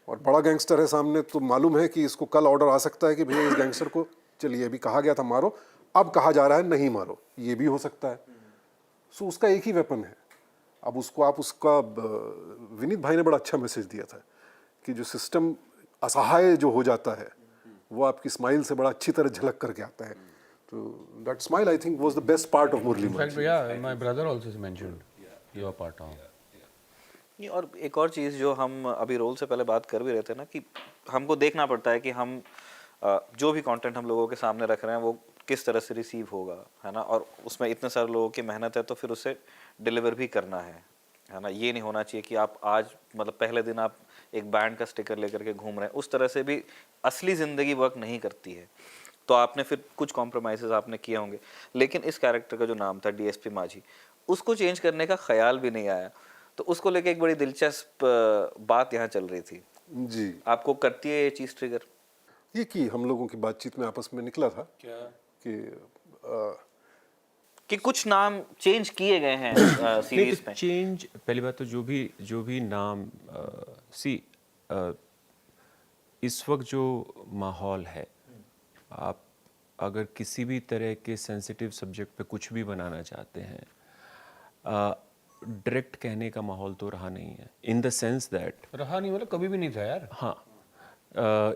A: और बड़ा गैंगस्टर है सामने तो मालूम है कि इसको कल ऑर्डर आ सकता है कि भैया इस गैंगस्टर को चलिए अभी कहा गया था मारो, अब कहा जा रहा है नहीं मारो, ये भी हो सकता है। सो उसका एक ही वेपन है। अब उसको आप उसका विनीत भाई ने बड़ा अच्छा मैसेज दिया था कि जो सिस्टम असहाय जो हो जाता है वो आपकी स्माइल से बड़ा अच्छी तरह झलक करके आता है। तो that smile I think was the best part of Murli
B: In fact,
A: Manjhi.
B: yeah, my brother also mentioned your part on.
C: नहीं, और एक और चीज़ जो हम अभी रोल से पहले बात कर भी रहे थे ना, कि हमको देखना पड़ता है कि हम जो भी कंटेंट हम लोगों के सामने रख रहे हैं वो किस तरह से रिसीव होगा, है ना। और उसमें इतने सारे लोगों की मेहनत है तो फिर उसे डिलीवर भी करना है ना। ये नहीं होना चाहिए कि आप आज मतलब पहले दिन आप एक बैंड का स्टिकर लेकर के घूम रहे हैं, उस तरह से भी असली ज़िंदगी वर्क नहीं करती है। तो आपने फिर कुछ कॉम्प्रोमाइज़ेस आपने किए होंगे, लेकिन इस कैरेक्टर का जो नाम था डीएसपी माझी, उसको चेंज करने का ख्याल भी नहीं आया। तो उसको लेके एक बड़ी दिलचस्प बात यहाँ चल रही थी।
A: जी,
C: आपको करती है ये चीज़ ट्रिगर?
A: ये कि हम लोगों की बातचीत में आपस में निकला था
C: क्या
A: कि
C: कुछ नाम चेंज किए गए हैं सीरीज में?
D: चेंज, पहली बात तो जो भी नाम सी इस वक्त जो माहौल है, आप अगर किसी भी तरह के सेंसिटिव सब्जेक्ट पे कुछ भी बनाना चाहते हैं, डायरेक्ट कहने का माहौल तो रहा नहीं है, इन द सेंस दैट
B: रहा नहीं मतलब कभी भी नहीं था यार।
D: हाँ,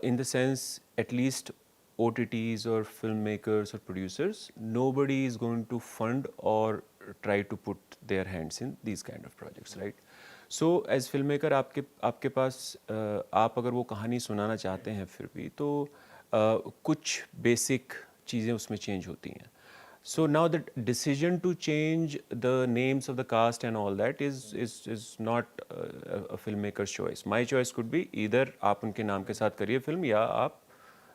D: in the sense at least OTTs or filmmakers or producers, nobody is going to fund or try to put their hands in these kind of projects, right? So as filmmaker आपके पास आप अगर वो कहानी सुनाना चाहते हैं फिर भी तो कुछ बेसिक चीज़ें उसमें चेंज होती हैं। So now the decision to change the names of the cast and all that is not a filmmaker's choice. My choice could be either आप उनके नाम के साथ करिए फिल्म या आप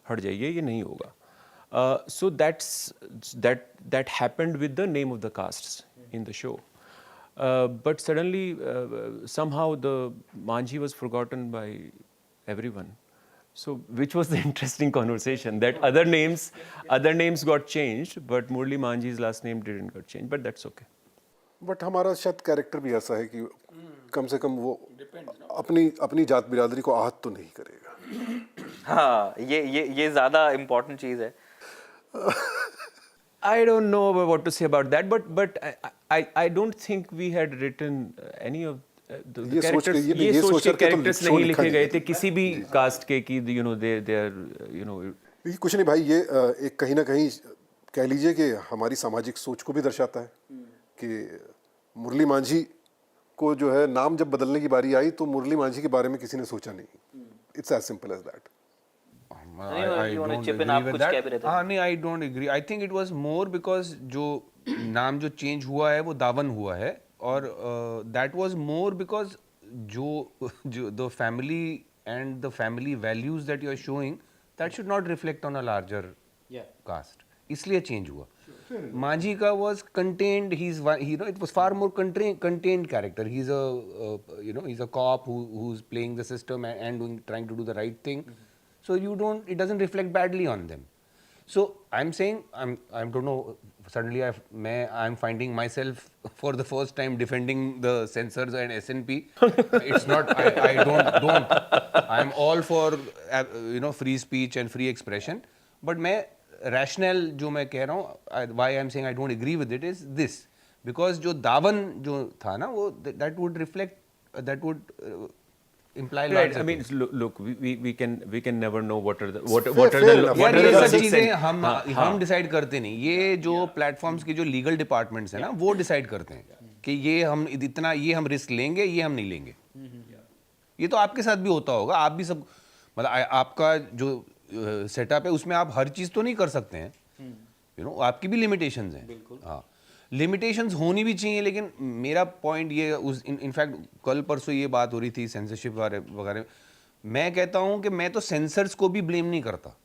D: हट जाइए, ये नहीं होगा। So that happened with the name of the casts in the show. But suddenly somehow the Manji was forgotten by everyone. So which was the interesting conversation that other names got changed, but Murli Manji's last name didn't get changed, but that's okay.
A: But हमारा शायद character भी ऐसा है कि कम से कम वो अपनी जात बिरादरी को आहत तो नहीं करेगा।
C: हाँ, ये ज़्यादा इम्पोर्टेंट चीज़ है।
D: I don't know what to say about that, but I don't think we had written any of the
A: ये सोच के-
D: characters.
A: ये
D: ये
A: सोच
D: सोच के
A: करके तो
D: characters
A: show
D: नहीं
A: लिखा
D: लिखे
A: नहीं
D: गए
A: है।
D: थे किसी भी कास्ट के कि you know they are you know
A: ये कुछ नहीं भाई, ये एक कहीं ना कहीं कह लीजिए कि हमारी सामाजिक सोच को भी दर्शाता है कि मुरली मांझी को जो है नाम जब बदलने की बारी आई तो मुरली मांझी के बारे में किसी ने सोचा नहीं। It's as simple as that.
C: you wanna chip in? आप कुछ कह भी रहे थे।
B: हाँ नहीं, I don't agree. I think it was more because जो नाम जो चेंज हुआ है वो दावन हुआ है, और दैट वाज मोर बिकॉज जो the family and the family values that you are showing that should not reflect on a larger caste, इसलिए चेंज हुआ। Manji ka was contained. He's it was far more contained character. He's he's a cop who's playing the system and trying to do the right thing. So it doesn't reflect badly on them. So I'm saying I don't know. Suddenly I'm finding myself for the first time defending the censors and SNP. It's not. I don't. I'm all for free speech and free expression. But rational जो मैं कह रहा हूँ, why I am saying I don't agree with it is this, because जो दावन जो था ना वो that would reflect, that would imply
D: right.
B: lots
D: I
B: of
D: mean,
B: things.
D: look, we can never know what are the
A: fair enough.
B: यार
D: are
B: ये
D: the
B: सब
D: logics
B: चीजें
D: and-
B: हम डिसाइड करते नहीं, ये जो प्लेटफॉर्म्स के जो लीगल डिपार्टमेंट्स हैं ना वो डिसाइड करते हैं कि ये हम इतना ये हम रिस्क लेंगे, ये हम नहीं लेंगे। ये तो आपके साथ भी होता होगा, आप भी सब मतलब आपका जो सेटअप है उसमें आप हर चीज तो नहीं कर सकते हैं, आपकी भी लिमिटेशंस हैं। हाँ, लिमिटेशंस होनी भी चाहिए, लेकिन मेरा पॉइंट ये इनफैक्ट कल परसों ये बात हो रही थी सेंसरशिप वगैरह, मैं कहता हूँ कि मैं तो सेंसर्स को भी ब्लेम नहीं करता,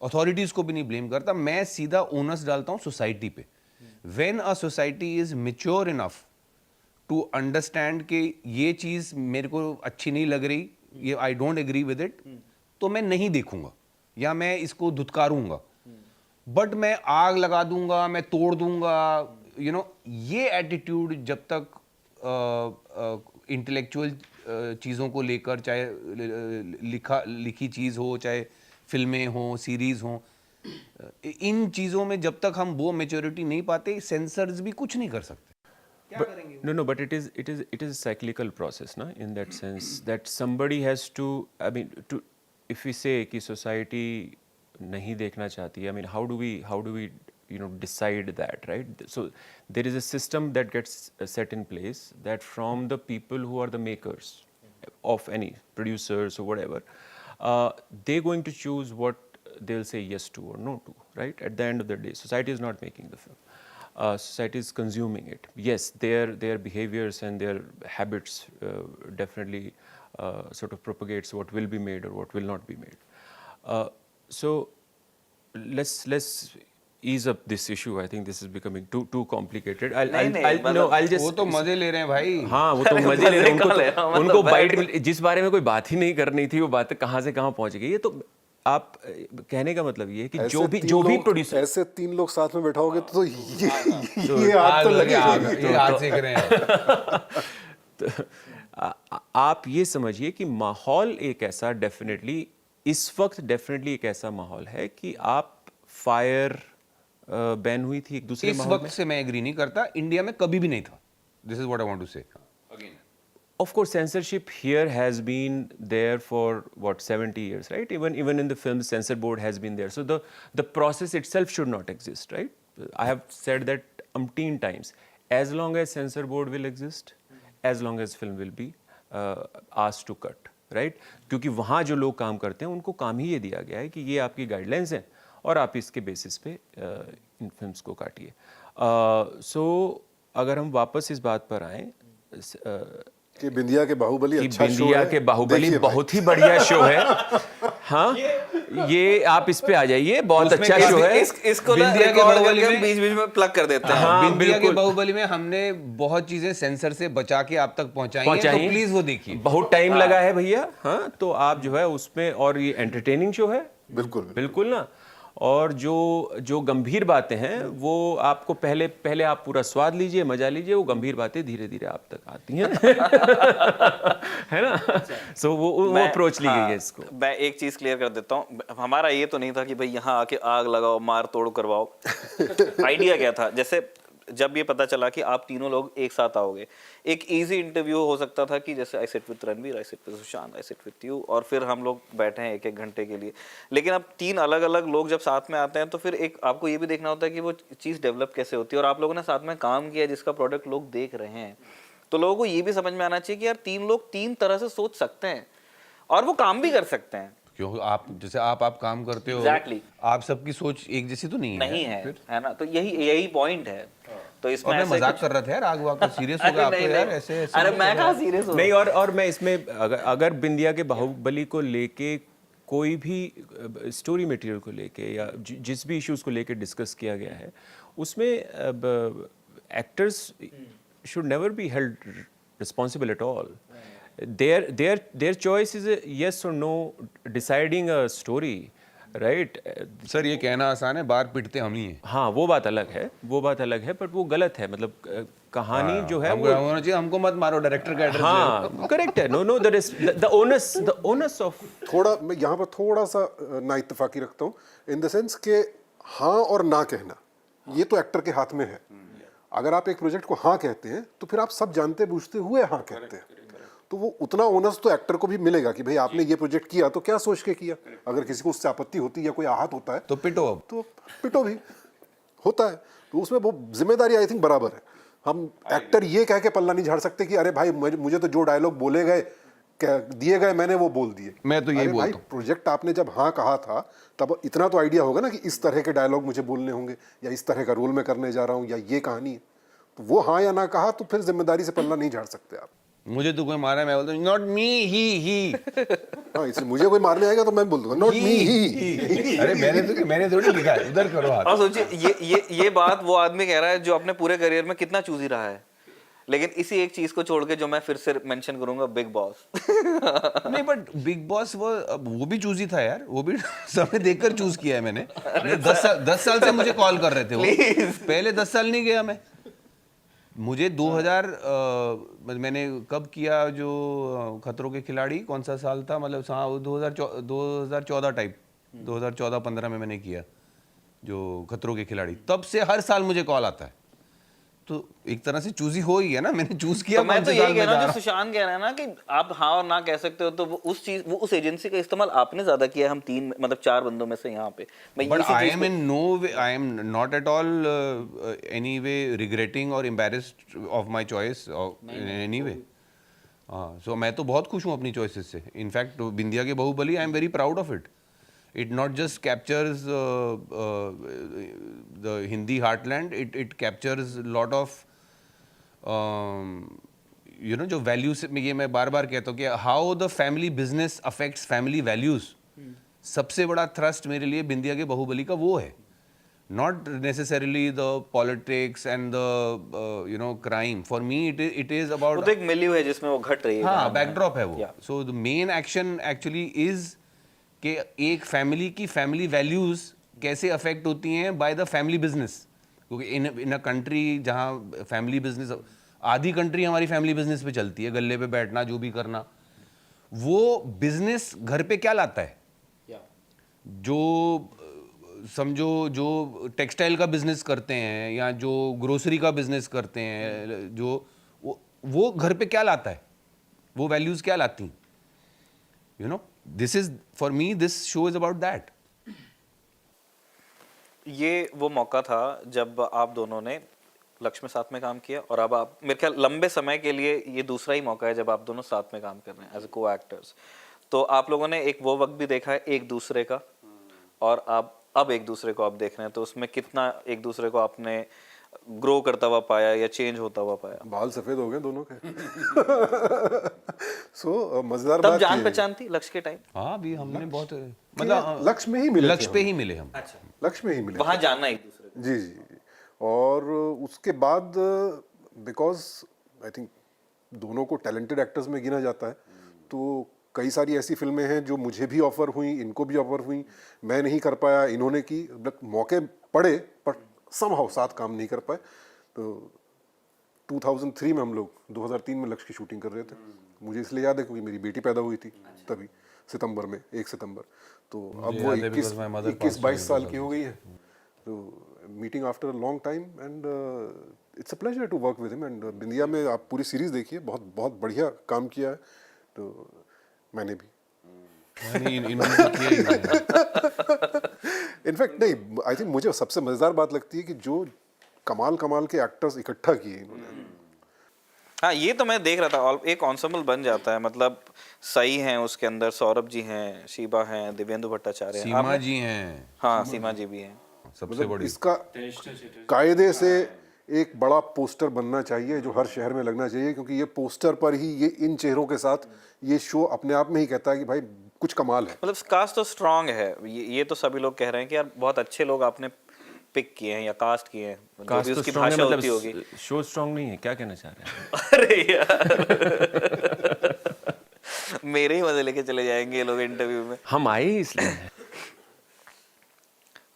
B: अथॉरिटीज़ को भी नहीं ब्लेम करता, मैं सीधा ओनस डालता हूँ सोसाइटी पे। When a society is mature enough to understand कि ये चीज़ मेरे को अच्छी नहीं लग रही, ये I don't agree with it, तो मैं नहीं देखूंगा या मैं इसको धुतकारूंगा। बट मैं आग लगा दूंगा, मैं तोड़ दूंगा, ये एटीट्यूड जब तक इंटेलेक्चुअल चीज़ों को लेकर, चाहे लिखी चीज़ हो, चाहे फिल्में हो, सीरीज हो, इन चीज़ों में जब तक हम वो मेच्योरिटी नहीं पाते, सेंसर्स भी कुछ नहीं कर सकते।
D: No, but it is a cyclical process, na? In that sense, that somebody has to. I mean, if we say कि society नहीं देखना चाहती, I mean, how do we decide that, right? So there is a system that gets set in place that from the people who are the makers of any producers or whatever, they're going to choose what they'll say yes to or no to, right? At the end of the day, society is not making the film. Society is consuming it. Yes, their behaviors and their habits definitely sort of propagates what will be made or what will not be made. So let's ease up this issue. I think this is becoming too complicated. I'll just
B: वो तो मजे ले रहे हैं भाई।
D: हाँ, वो तो मजे ले रहे हैं, उनको बाइट, जिस बारे में कोई बात ही नहीं करनी थी, वो बात कहाँ से कहाँ पहुँच गई। ये तो आप कहने का मतलब ये है कि जो भी प्रोड्यूसर,
A: ऐसे 3 लोग साथ में बैठाओगे तो ये आग तो लगेगी,
B: ये आग सेक रहे हैं।
D: तो आप ये समझिए कि माहौल एक ऐसा डेफिनेटली इस वक्त डेफिनेटली एक ऐसा माहौल है कि आप फायर बैन हुई थी एक दूसरे
B: इस
D: माहौल
B: वक्त से मैं एग्री नहीं करता, इंडिया में कभी भी नहीं था। This is what I want to say.
D: Of course, censorship here has been there for what 70 years, right? Even in the film, censor board has been there. So the process itself should not exist, right? I have said that umpteen times. As long as censor board will exist, as long as film will be asked to cut, right? क्योंकि वहाँ जो लोग काम करते हैं उनको काम ही ये दिया गया है कि ये आपकी गाइडलाइंस हैं और आप इसके बेसिस पे इन फिल्म्स को काटिए। So अगर हम वापस इस बात पर आएँ
A: कि बिंदिया के बाहुबली अच्छा शो है।
D: बिंदिया के बाहुबली बहुत ही बढ़िया शो है। हाँ, ये आप इस पे आ जाइए, बहुत अच्छा शो है।
C: इसको ना
B: बिंदिया के बाहुबली में
C: बीच में प्लग कर देते हैं।
D: हाँ,
B: बिंदिया के
D: बिल्कुल।
B: बाहुबली में हमने बहुत चीजें सेंसर से बचा के आप तक पहुंचाई हैं, तो प्लीज वो देखिए।
D: बहुत टाइम लगा है भैया। हाँ, तो आप जो है उसमें, और ये एंटरटेनिंग शो है, बिल्कुल ना। और जो गंभीर बातें हैं वो आपको पहले आप पूरा स्वाद लीजिए, मजा लीजिए, वो गंभीर बातें धीरे धीरे आप तक आती हैं। है ना? सो वो अप्रोच ली गई है इसको।
C: मैं एक चीज क्लियर कर देता हूँ, हमारा ये तो नहीं था कि भाई यहाँ आके आग लगाओ, मार तोड़ करवाओ। आइडिया क्या था, जैसे जब ये पता चला कि आप तीनों लोग एक साथ आओगे, एक इजी इंटरव्यू हो सकता था कि जैसे I sit with Ranveer, I sit with Sushant, I sit with you, और फिर हम लोग बैठे हैं 1-1 घंटे के लिए। लेकिन अब 3 अलग अलग लोग जब साथ में आते हैं तो फिर एक आपको ये भी देखना होता है कि वो चीज़ डेवलप कैसे होती है, और आप लोगों ने साथ में काम किया जिसका प्रोडक्ट लोग देख रहे हैं। तो लोगों को ये भी समझ में आना चाहिए कि यार 3 लोग 3 तरह से सोच सकते हैं और वो काम भी कर सकते हैं।
B: क्यों आप जैसे आप काम करते हो,
C: Exactly.
B: आप सबकी सोच एक जैसी तो नहीं है,
C: है ना? तो यही पॉइंट है। तो इसमें
B: मैं मजाक कर रहा था यार, आग वाग सीरियस हो गया आप तो यार, ऐसे
C: अरे मैं कहाँ सीरियस हूँ?
D: नहीं, और मैं इसमें अगर बिंदिया के बाहुबली को लेके कोई भी स्टोरी मटेरियल को लेके या जिस भी इश्यूज को लेके डिस्कस किया गया है, उसमें actors should never be held responsible at all. Their choice is a yes or no deciding a story, right?
B: Sir ये कहना आसान है, बाहर पिटते हम ही हैं।
D: हाँ, वो बात अलग है, पर वो गलत है। मतलब कहानी जो है
B: हमको होना चाहिए, हमको मत मारो, डायरेक्टर का एड्रेस।
D: हाँ, करेक्ट है। नो, the onus of
A: थोड़ा मैं यहाँ पर थोड़ा सा ना इत्तेफाकी रखता हूँ, इन द सेंस के हाँ और ना कहना ये तो एक्टर के हाथ में है। अगर आप एक प्रोजेक्ट को हाँ कहते हैं तो फिर आप सब जानते बूझते हुए हाँ कहते हैं, तो वो उतना ओनस तो एक्टर को भी मिलेगा कि भाई आपने ये प्रोजेक्ट किया तो क्या सोच के किया। अगर किसी को उससे आपत्ति होती है या कोई आहत होता है
B: तो पिटो, अब
A: तो पिटो भी होता है। तो उसमें वो जिम्मेदारी आई थिंक बराबर है। हम एक्टर ये कह के पल्ला नहीं झाड़ सकते कि अरे भाई मुझे तो जो डायलॉग बोले गए दिए गए मैंने वो बोल दिए।
B: मैं तो यही बोलता हूँ,
A: प्रोजेक्ट आपने जब हाँ कहा था तब इतना तो आइडिया होगा ना कि इस तरह के डायलॉग मुझे बोलने होंगे या इस तरह का रोल मैं करने जा रहा हूँ या ये कहानी है। तो वो हाँ या ना कहा तो फिर जिम्मेदारी से पल्ला नहीं झाड़ सकते आप।
B: मुझे तो कोई मारा मैं बोलता हूँ नॉट मी, ही।
A: हाँ, इसलिए मुझे कोई मारने आएगा तो मैं बोल दूंगा नॉट मी, ही।
B: अरे मैंने थोड़ी लिखा है, उधर करो हाथ।
C: और सोचिए ये बात वो आदमी कह रहा है जो अपने पूरे करियर में कितना चूजी रहा है, लेकिन इसी एक चीज को छोड़ के जो मैं फिर से मेंशन करूंगा, बिग बॉस।
B: नहीं बट बिग बॉस वो भी चूज ही था यार, वो भी समय देखकर चूज किया है मैंने। 10 साल से मुझे कॉल कर रहे थे वो। पहले 10 साल नहीं गया मैं। मुझे 2000 मैंने कब किया जो खतरों के खिलाड़ी, कौन सा साल था, मतलब हाँ 2014 टाइप, 2014-15 में मैंने किया जो खतरों के खिलाड़ी। तब से हर साल मुझे कॉल आता है, तो एक तरह से चूज ही हो ही है ना, मैंने चूज किया।
C: तो मैं
B: कौन
C: तो
B: से
C: यही
B: साल
C: कह
B: में
C: रहा
B: जा
C: हूँ जो
B: रहा
C: सुशांत कह रहा है ना कि आप हाँ और ना कह सकते हो, तो वो उस एजेंसी का इस्तेमाल आपने ज्यादा किया है, हम 3 मतलब 4 बंदों में से यहाँ पे। मैं
B: But
C: इसी
B: I
C: चीज
B: am
C: को-
B: in no way, I am not at all any way regretting or embarrassed of my choice in any way. हाँ, so मैं तो बहुत खुश हूँ अपनी choices से. In fact, Bindiya Ke Baahubali, I am very proud of it. It not just captures the Hindi heartland, it captures a lot of you know, जो values में, ये मैं बार बार कहता हूँ कि how the family business affects family values. सबसे बड़ा thrust मेरे लिए बिंदिया के बाहुबली का वो है, not necessarily the politics and the you know crime. For me it is
C: वो
B: अबाउट,
C: तो एक मिलियू है जिसमें वो घट रही है।
B: हाँ बैकड्रॉप है वो।
C: Yeah.
B: So the main action actually is कि एक फैमिली की फैमिली वैल्यूज कैसे अफेक्ट होती हैं बाय द फैमिली बिजनेस। क्योंकि इन अ कंट्री जहाँ फैमिली बिजनेस, आधी कंट्री हमारी फैमिली बिजनेस पे चलती है, गले पे बैठना जो भी करना, वो बिजनेस घर पे क्या लाता है। जो समझो जो टेक्सटाइल का बिजनेस करते हैं या जो ग्रोसरी का बिजनेस करते हैं, जो वो घर पे क्या लाता है, वो वैल्यूज क्या लाती हैं, you know. This is for me, this show is about that.
C: ये वो मौका था जब आप दोनों ने लक्ष्य में साथ में काम किया, और अब आप मेरे ख्याल लंबे समय के लिए ये दूसरा ही मौका है जब आप दोनों साथ में काम कर रहे हैं एज ए को एक्टर्स। तो आप लोगों ने एक वो वक्त भी देखा है एक दूसरे का, और आप अब एक दूसरे को आप देख रहे हैं, तो उसमें कितना एक दूसरे को आपने ग्रो करता हुआ पाया या चेंज होता हुआ पाया?
A: बाल सफेद हो गए दोनों के। सो मजेदार
C: तब
A: बात
C: जान
A: ये है।
C: पहचान थी लक्ष्य के टाइम?
B: हाँ अभी हमने बहुत मतलब
A: लक्ष्य में ही मिले थे
B: लक्ष्य पे
A: हम।
B: ही मिले हम।
C: अच्छा,
A: लक्ष्य में ही मिले
C: वहां जानना एक दूसरे को।
A: जी जी जी। और उसके बाद बिकॉज आई थिंक दोनों को टैलेंटेड एक्टर्स में गिना जाता है, तो कई सारी ऐसी फिल्में हैं जो मुझे भी ऑफर हुई, इनको भी ऑफर हुई, मैं नहीं कर पाया, इन्होंने की, मौके पड़े पर समहाउ साथ काम नहीं कर पाए। तो 2003 में हम लोग 2003 में लक्ष्य की शूटिंग कर रहे थे। मुझे इसलिए याद है क्योंकि मेरी बेटी पैदा हुई थी तभी, सितंबर में, 1 सितंबर। तो अब वो 21-22 साल की हो गई है। तो meeting after a long time and it's a pleasure to work with him. And Bindiya में आप पूरी सीरीज देखिए, बहुत बहुत बढ़िया काम किया है। तो मैंने भी इनफैक्ट नहीं, आई थिंक मुझे सबसे मजेदार बात लगती है कि जो कमाल कमाल के एक्टर्स इकट्ठा किए इन्होंने।
C: हाँ, ये तो मैं देख रहा था, और एक एंसेम्बल बन जाता है। मतलब सही हैं उसके अंदर, सौरभ जी हैं, शीबा हैं, दिव्येंदु भट्टाचार्य हैं,
B: सीमा जी हैं,
C: हाँ सीमा जी भी हैं।
B: सबसे
A: मतलब
B: बड़ी।
A: इसका कायदे से एक बड़ा पोस्टर बनना चाहिए जो हर शहर में लगना चाहिए, क्योंकि ये पोस्टर पर ही, ये इन चेहरों के साथ ये शो अपने आप में ही कहता है कि भाई कुछ कमाल है।
C: मतलब कास्ट तो स्ट्रांग है, ये तो सभी लोग कह रहे हैं कि यार बहुत अच्छे लोग आपने पिक किए हैं या कास्ट किए हैं, जो भी
D: कास्ट तो
C: उसकी
D: स्ट्रांग है,
C: भाषा होती होगी।
D: मतलब शो स्ट्रांग नहीं है, क्या कहना चाह रहे हैं?
C: अरे यार मेरे ही मजे लेके चले जाएंगे ये लोग इंटरव्यू में।
D: हम आए ही इसलिए हैं।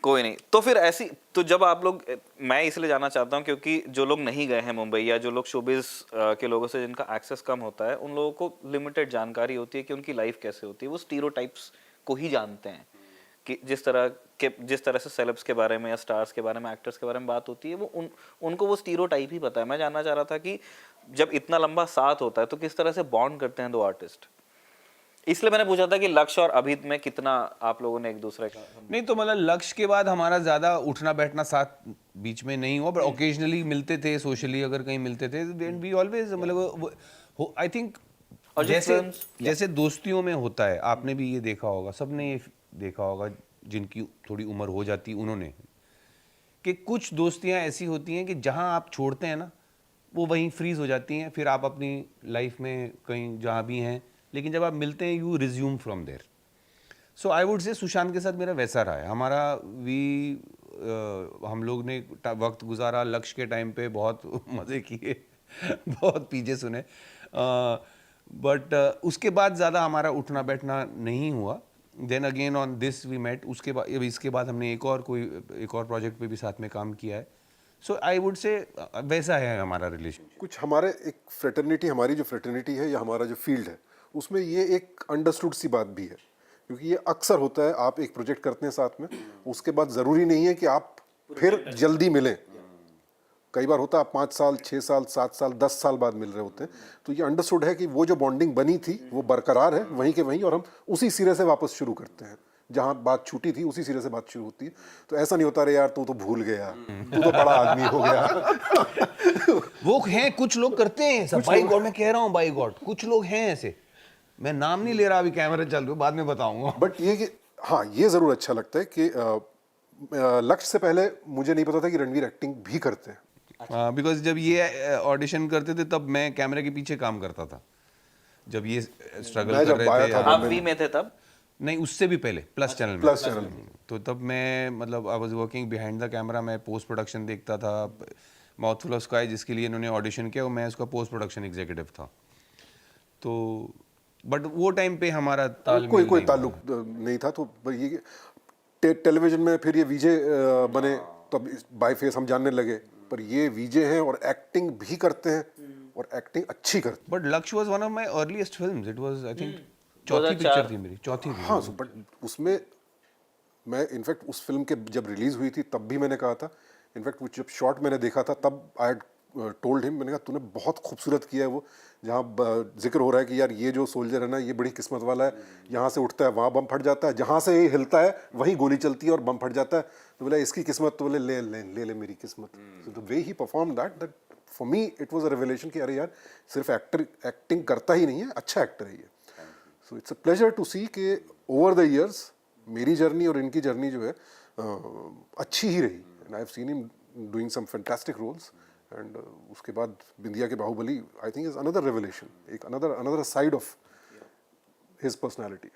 C: कोई नहीं, तो फिर ऐसी, तो जब आप लोग, मैं इसलिए जानना चाहता हूँ क्योंकि जो लोग नहीं गए हैं मुंबई, या जो लोग शोबिज के लोगों से जिनका एक्सेस कम होता है, उन लोगों को लिमिटेड जानकारी होती है कि उनकी लाइफ कैसे होती है। वो स्टीरियोटाइप्स को ही जानते हैं कि जिस तरह से सेलेब्स के बारे में या स्टार्स के बारे में, एक्टर्स के बारे में बात होती है, वो उनको वो स्टीरियोटाइप ही पता है। मैं जानना चाह रहा था कि जब इतना लंबा साथ होता है तो किस तरह से बॉन्ड करते हैं दो आर्टिस्ट। इसलिए मैंने पूछा था कि लक्ष्य और अभित में कितना आप लोगों ने एक दूसरे का।
B: नहीं तो मतलब लक्ष्य के बाद हमारा ज्यादा उठना बैठना साथ बीच में नहीं हुआ, बट ओकेजनली मिलते थे, सोशली अगर कहीं मिलते थे, एंड वी ऑलवेज, मतलब आई थिंक जैसे दोस्तियों में होता है, आपने भी ये देखा होगा, सबने ये देखा होगा जिनकी थोड़ी उम्र हो जाती है उन्होंने, कि कुछ दोस्तियां ऐसी होती हैं कि जहां आप छोड़ते हैं ना, वो वहीं फ्रीज हो जाती हैं, फिर आप अपनी लाइफ में कहीं जहाँ भी हैं, लेकिन जब आप मिलते हैं you resume from there. So I would say Sushant के साथ मेरा वैसा रहा है। हमारा हम लोग ने वक्त गुजारा, लक्ष्य के टाइम पे बहुत मज़े किए, बहुत पीछे सुने, बट उसके बाद ज़्यादा हमारा उठना बैठना नहीं हुआ. Then again on this we met. इसके बाद हमने एक और प्रोजेक्ट पे भी साथ में काम किया है. सो आई वुड से वैसा है हमारा रिलेशनशिप.
A: कुछ हमारे एक फ्रेटर्निटी, हमारी जो फ्रेटर्निटी है या हमारा जो फील्ड है, उसमें ये एक अंडरस्टूड सी बात भी है, क्योंकि ये अक्सर होता है. आप एक प्रोजेक्ट करते हैं साथ में, उसके बाद ज़रूरी नहीं है कि आप फिर जल्दी मिलें. कई बार होता है आप 5 साल 6 साल 7 साल 10 साल बाद मिल रहे होते हैं. तो ये अंडरस्टूड है कि वो जो बॉन्डिंग बनी थी वो बरकरार है वहीं के वहीं, और हम उसी सिरे से वापस शुरू करते हैं. जहाँ बात छूटी थी उसी सिरे से बात शुरू होती है. तो ऐसा नहीं होता रे यार तू तो भूल गया, तू तो बड़ा आदमी हो गया.
B: वो हैं कुछ लोग करते हैं सब. बाई गॉड, मैं कह रहा हूँ बाई गॉड, कुछ लोग हैं ऐसे. मैं नाम नहीं ले रहा, अभी कैमरा चल रहा, बाद में बताऊंगा.
A: बट ये कि हाँ, ये ज़रूर अच्छा लगता है कि लक्ष्य से पहले मुझे नहीं पता था कि रणवीर एक्टिंग भी करते हैं.
B: बिकॉज जब ये ऑडिशन करते थे तब मैं कैमरे के पीछे काम करता था. जब ये स्ट्रगल
A: मैं
B: कर
A: जब
B: रहे
A: आया
B: थे,
A: था
C: आप वी में थे तब?
B: नहीं उससे भी पहले प्लस चैनल में.
A: प्लस चैनल
B: तो तब मैं मतलब I was working behind the camera. मैं पोस्ट प्रोडक्शन देखता था. माउथफुल ऑफ स्काई जिसके लिए इन्होंने ऑडिशन किया, मैं उसका पोस्ट प्रोडक्शन एग्जीक्यूटिव था. तो बट वो टाइम पे हमारा तालमेल
A: कोई
B: नहीं
A: ताल्लुक नहीं था. तो ये टेलीविजन में फिर ये विजय बने, तब बाय फेस हम जानने लगे. पर ये विजय हैं और एक्टिंग भी करते हैं, और एक्टिंग अच्छी करते हैं.
B: बट लक्ष्य was one of my earliest films. It was I think चौथी पिक्चर थी मेरी, चौथी थी.
A: हाँ, बट उसमें मैं इनफैक्ट उस फिल्म के जब रिलीज हुई थी तब भी मैंने कहा था. इनफैक्ट वो जब शॉट मैंने देखा था तब आई हैड टोल्ड हिम, मैंने कहा तूने बहुत खूबसूरत किया है. वो जहाँ जिक्र हो रहा है कि यार ये जो सोल्जर है ना ये बड़ी किस्मत वाला है, यहाँ से उठता है वहाँ बम फट जाता है, जहाँ से ये हिलता है वहीं गोली चलती है और बम फट जाता है. तो बोला इसकी किस्मत, तो बोले ले ले ले ले मेरी किस्मत. The way he perform that for me it was a revelation कि अरे यार सिर्फ एक्टिंग करता ही नहीं है, अच्छा एक्टर है ये. So it's a pleasure to see कि ओवर द इयर्स मेरी जर्नी और इनकी जर्नी जो है अच्छी ही रही. And I have seen him doing some fantastic roles. And उसके बाद Bindiya Ke Bahubali I think is another revelation, एक another side of his personality.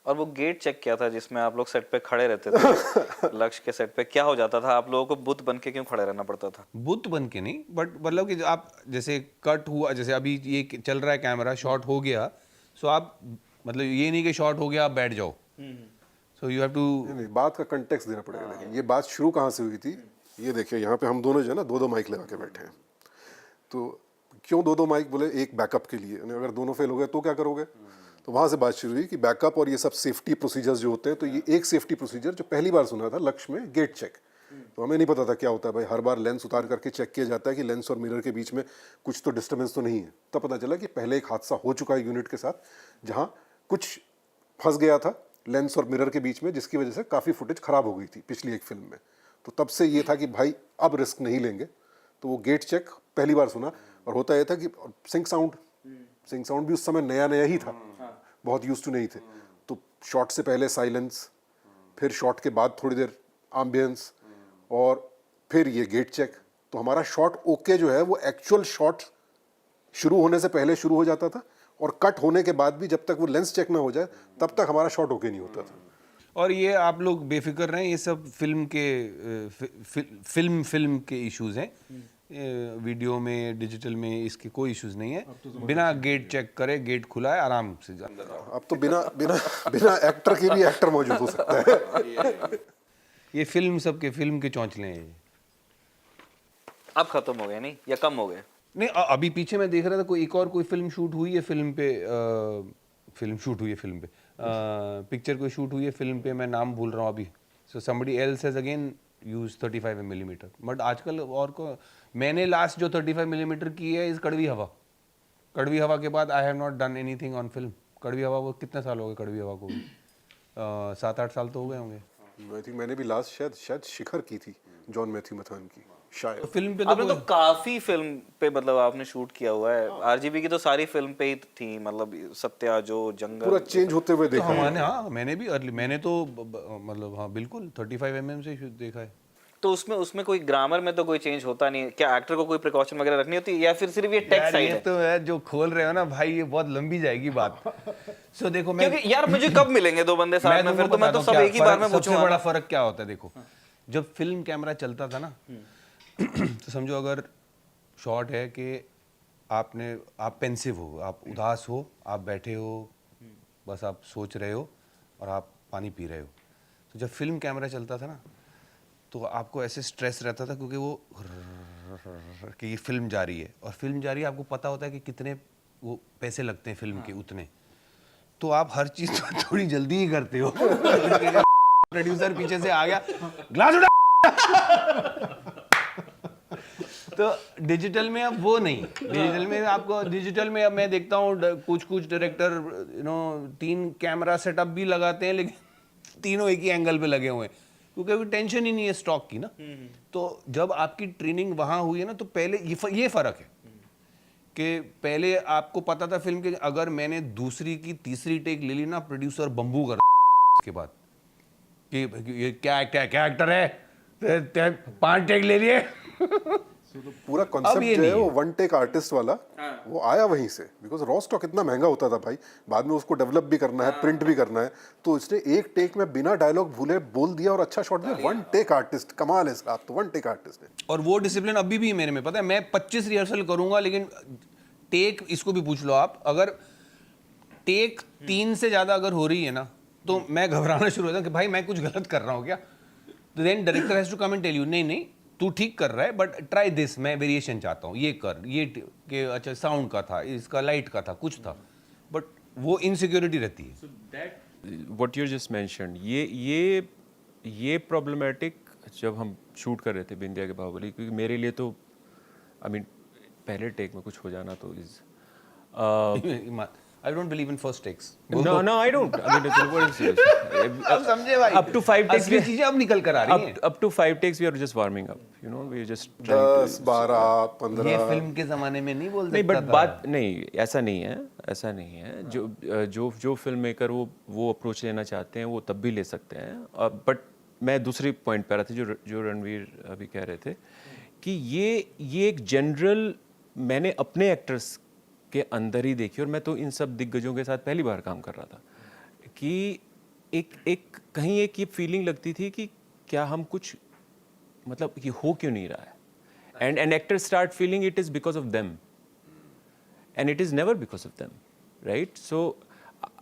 C: और वो गेट चेक किया था जिसमें आप लोग सेट पे खड़े रहते थे लक्ष्य के सेट पे, क्या हो जाता था? आप लोगों को बुत बन के क्यों खड़े रहना पड़ता था?
B: बुत बन के नहीं, बट मतलब कि आप जैसे कट हुआ, जैसे अभी ये चल रहा है कैमरा, शॉट हो गया, सो आप मतलब ये नहीं कि शॉट हो गया आप बैठ जाओ. सो यू हैव टू,
A: नहीं, बात का कंटेक्स्ट देना पड़ेगा. लेकिन ये बात शुरू कहाँ से हुई थी, ये देखिए यहाँ पे हम दोनों जो है ना दो माइक लगा के बैठे हैं. तो क्यों दो माइक? बोले एक बैकअप के लिए. अगर दोनों फेल हो गए तो क्या करोगे? तो वहाँ से बात शुरू हुई कि बैकअप और ये सब सेफ्टी प्रोसीजर्स जो होते हैं. तो ये एक सेफ्टी प्रोसीजर जो पहली बार सुना था लक्ष्य में, गेट चेक. तो हमें नहीं पता था क्या होता है भाई. हर बार लेंस उतार करके चेक किया जाता है कि लेंस और मिरर के बीच में कुछ तो डिस्टर्बेंस तो नहीं है. तब पता चला कि पहले एक हादसा हो चुका है यूनिट के साथ, जहाँ कुछ फंस गया था लेंस और मिरर के बीच में, जिसकी वजह से काफ़ी फुटेज खराब हो गई थी पिछली एक फिल्म में. तो तब से ये था कि भाई अब रिस्क नहीं लेंगे. तो वो गेट चेक पहली बार सुना. और होता यह था कि सिंक साउंड भी उस समय नया ही था, बहुत यूज टू नहीं थे. तो शॉट से पहले साइलेंस, फिर शॉट के बाद थोड़ी देर एम्बियंस, और फिर ये गेट चेक. तो हमारा शॉट ओके जो है वो एक्चुअल शॉट शुरू होने से पहले शुरू हो जाता था, और कट होने के बाद भी जब तक वो लेंस चेक ना हो जाए तब तक हमारा शॉट ओके नहीं होता था.
B: और ये आप लोग बेफिक्र रहें, ये सब फिल्म के इश्यूज हैं. वीडियो में, डिजिटल में इसके कोई इश्यूज नहीं है. बिना गेट चेक करे गेट खुला है, आराम से अंदर आओ.
A: अब तो बिना एक्टर के भी एक्टर मौजूद हो सकता है.
B: ये फिल्म के चौंचले हैं ये.
C: अब खत्म हो गए नहीं या कम हो गए?
B: नहीं, अभी पीछे मैं देख रहा था कोई फिल्म शूट हुई है फिल्म पे. पिक्चर कोई शूट हुई है फिल्म पे, मैं नाम भूल रहा हूँ अभी. So somebody else has again use 35 mm. But आजकल और को मैंने लास्ट जो 35 mm की है इस कड़वी हवा के बाद I have not done anything on film. कड़वी हवा वो कितने साल हो गए कड़वी हवा को? 7-8 साल तो हो गए होंगे.
A: आई थिंक मैंने भी लास्ट शायद शिखर की थी, जॉन मैथ्यू मथान की शायद.
B: तो फिल्म पे
C: आपने तो काफी फिल्म पे मतलब आपने शूट किया हुआ है. आरजीबी की तो सारी फिल्म पे ही थी, मतलब सत्या जो जंगल
A: पूरा चेंज होते हुए देखा है.
B: मैंने भी मैंने तो मतलब हाँ बिल्कुल 35 mm से देखा है.
C: तो उसमें कोई ग्रामर में तो कोई चेंज होता नहीं है क्या? एक्टर को कोई प्रिकॉशन वगैरह रखनी होती है या फिर सिर्फ ये टेक्स्ट साइड है?
B: तो है जो खोल रहे हो ना भाई, ये बहुत लंबी जाएगी बात. सो देखो
C: क्योंकि यार मुझे कब मिलेंगे दो बंदे साथ में? फिर तो मैं तो सब एक ही बार में पूछूंगा.
B: सबसे बड़ा फर्क क्या होता है देखो, जब फिल्म कैमरा चलता था ना तो समझो अगर शॉट है कि आप पेंसिव हो, आप उदास हो, आप बैठे हो, बस आप सोच रहे हो और आप पानी पी रहे हो। तो जब फिल्म कैमरा चलता था ना, तो आपको ऐसे स्ट्रेस रहता था क्योंकि वो कि ये फिल्म जा रही है, और फिल्म जा रही है, आपको पता होता है कि कितने वो पैसे लगते हैं फिल्म के, उतने। तो आप हर चीज थोड़ी जल्दी ही करते हो। प्रोड्यूसर पीछे से आ गया, ग्लास उठा। तो डिजिटल में अब वो नहीं, डिजिटल में अब मैं देखता हूँ कुछ डायरेक्टर 3 कैमरा सेटअप भी लगाते हैं, लेकिन तीनों एक ही एंगल पे लगे हुए हैं, क्योंकि अभी टेंशन ही नहीं है स्टॉक की ना। तो जब आपकी ट्रेनिंग वहां हुई है ना, तो पहले ये फर्क है कि पहले आपको पता था फिल्म के, अगर मैंने दूसरी की तीसरी टेक ले ली ना, प्रोड्यूसर बम्बू कर इसके बाद कि ये क्या एक्टर है, 5 टेक ले लिए।
A: तो पूरा कॉन्सेप्ट जो है वो वन टेक आर्टिस्ट वाला, वो आया वहीं से, बिकॉज रॉ स्टॉक इतना महंगा होता था भाई, बाद में उसको डेवलप भी करना है, प्रिंट भी करना है, तो इसने एक टेक में बिना डायलॉग भूले बोल दिया और अच्छा शॉट दिया। वन टेक आर्टिस्ट, कमाल है साहब, तो वन टेक आर्टिस्ट है।
B: और वो डिसिप्लिन अभी भी मेरे में, पता है, मैं 25 रिहर्सल करूंगा, लेकिन टेक, इसको भी पूछ लो आप, अगर टेक 3 से ज्यादा अगर हो रही है ना, तो मैं घबराना शुरू होता हूँ कि भाई मैं कुछ गलत कर रहा हूँ क्या। तो then director has to come and tell you, नहीं तू ठीक कर रहा है, बट ट्राई दिस, मैं वेरिएशन चाहता हूँ, ये कर, ये कि अच्छा साउंड का था, इसका लाइट का था, कुछ था, बट वो इनसिक्योरिटी रहती है।
D: व्हाट यू जस्ट मेंशन्ड, ये प्रॉब्लमेटिक जब हम शूट कर रहे थे बिंदिया के बाहुबली, क्योंकि मेरे लिए तो आई मीन पहले टेक में कुछ हो जाना तो is
B: I don't believe in first takes.
D: no I don't, I mean what is it?
B: अब समझे भाई,
D: up to 5 takes
B: असली चीजें अब निकल कर आ रही हैं।
D: up to 5 takes we are just warming up, you know, we are just trying
A: 10, 12, 15।
B: ये फिल्म के जमाने में नहीं बोल
D: नहीं,
B: सकता
D: बट
B: था।
D: बात नहीं, ऐसा नहीं है, जो फिल्म मेकर वो अप्रोच लेना चाहते हैं वो तब भी ले सकते हैं। बट मैं दूसरी पॉइंट पे आ रहा था जो रणवीर अभी कह रहे थे कि ये एक जनरल मैंने अपने एक्टर्स के अंदर ही देखी, और मैं तो इन सब दिग्गजों के साथ पहली बार काम कर रहा था, कि एक कहीं एक ये फीलिंग लगती थी कि क्या हम कुछ मतलब कि हो क्यों नहीं रहा है, and actor start feeling it is because of them, and it is never because of them, right. So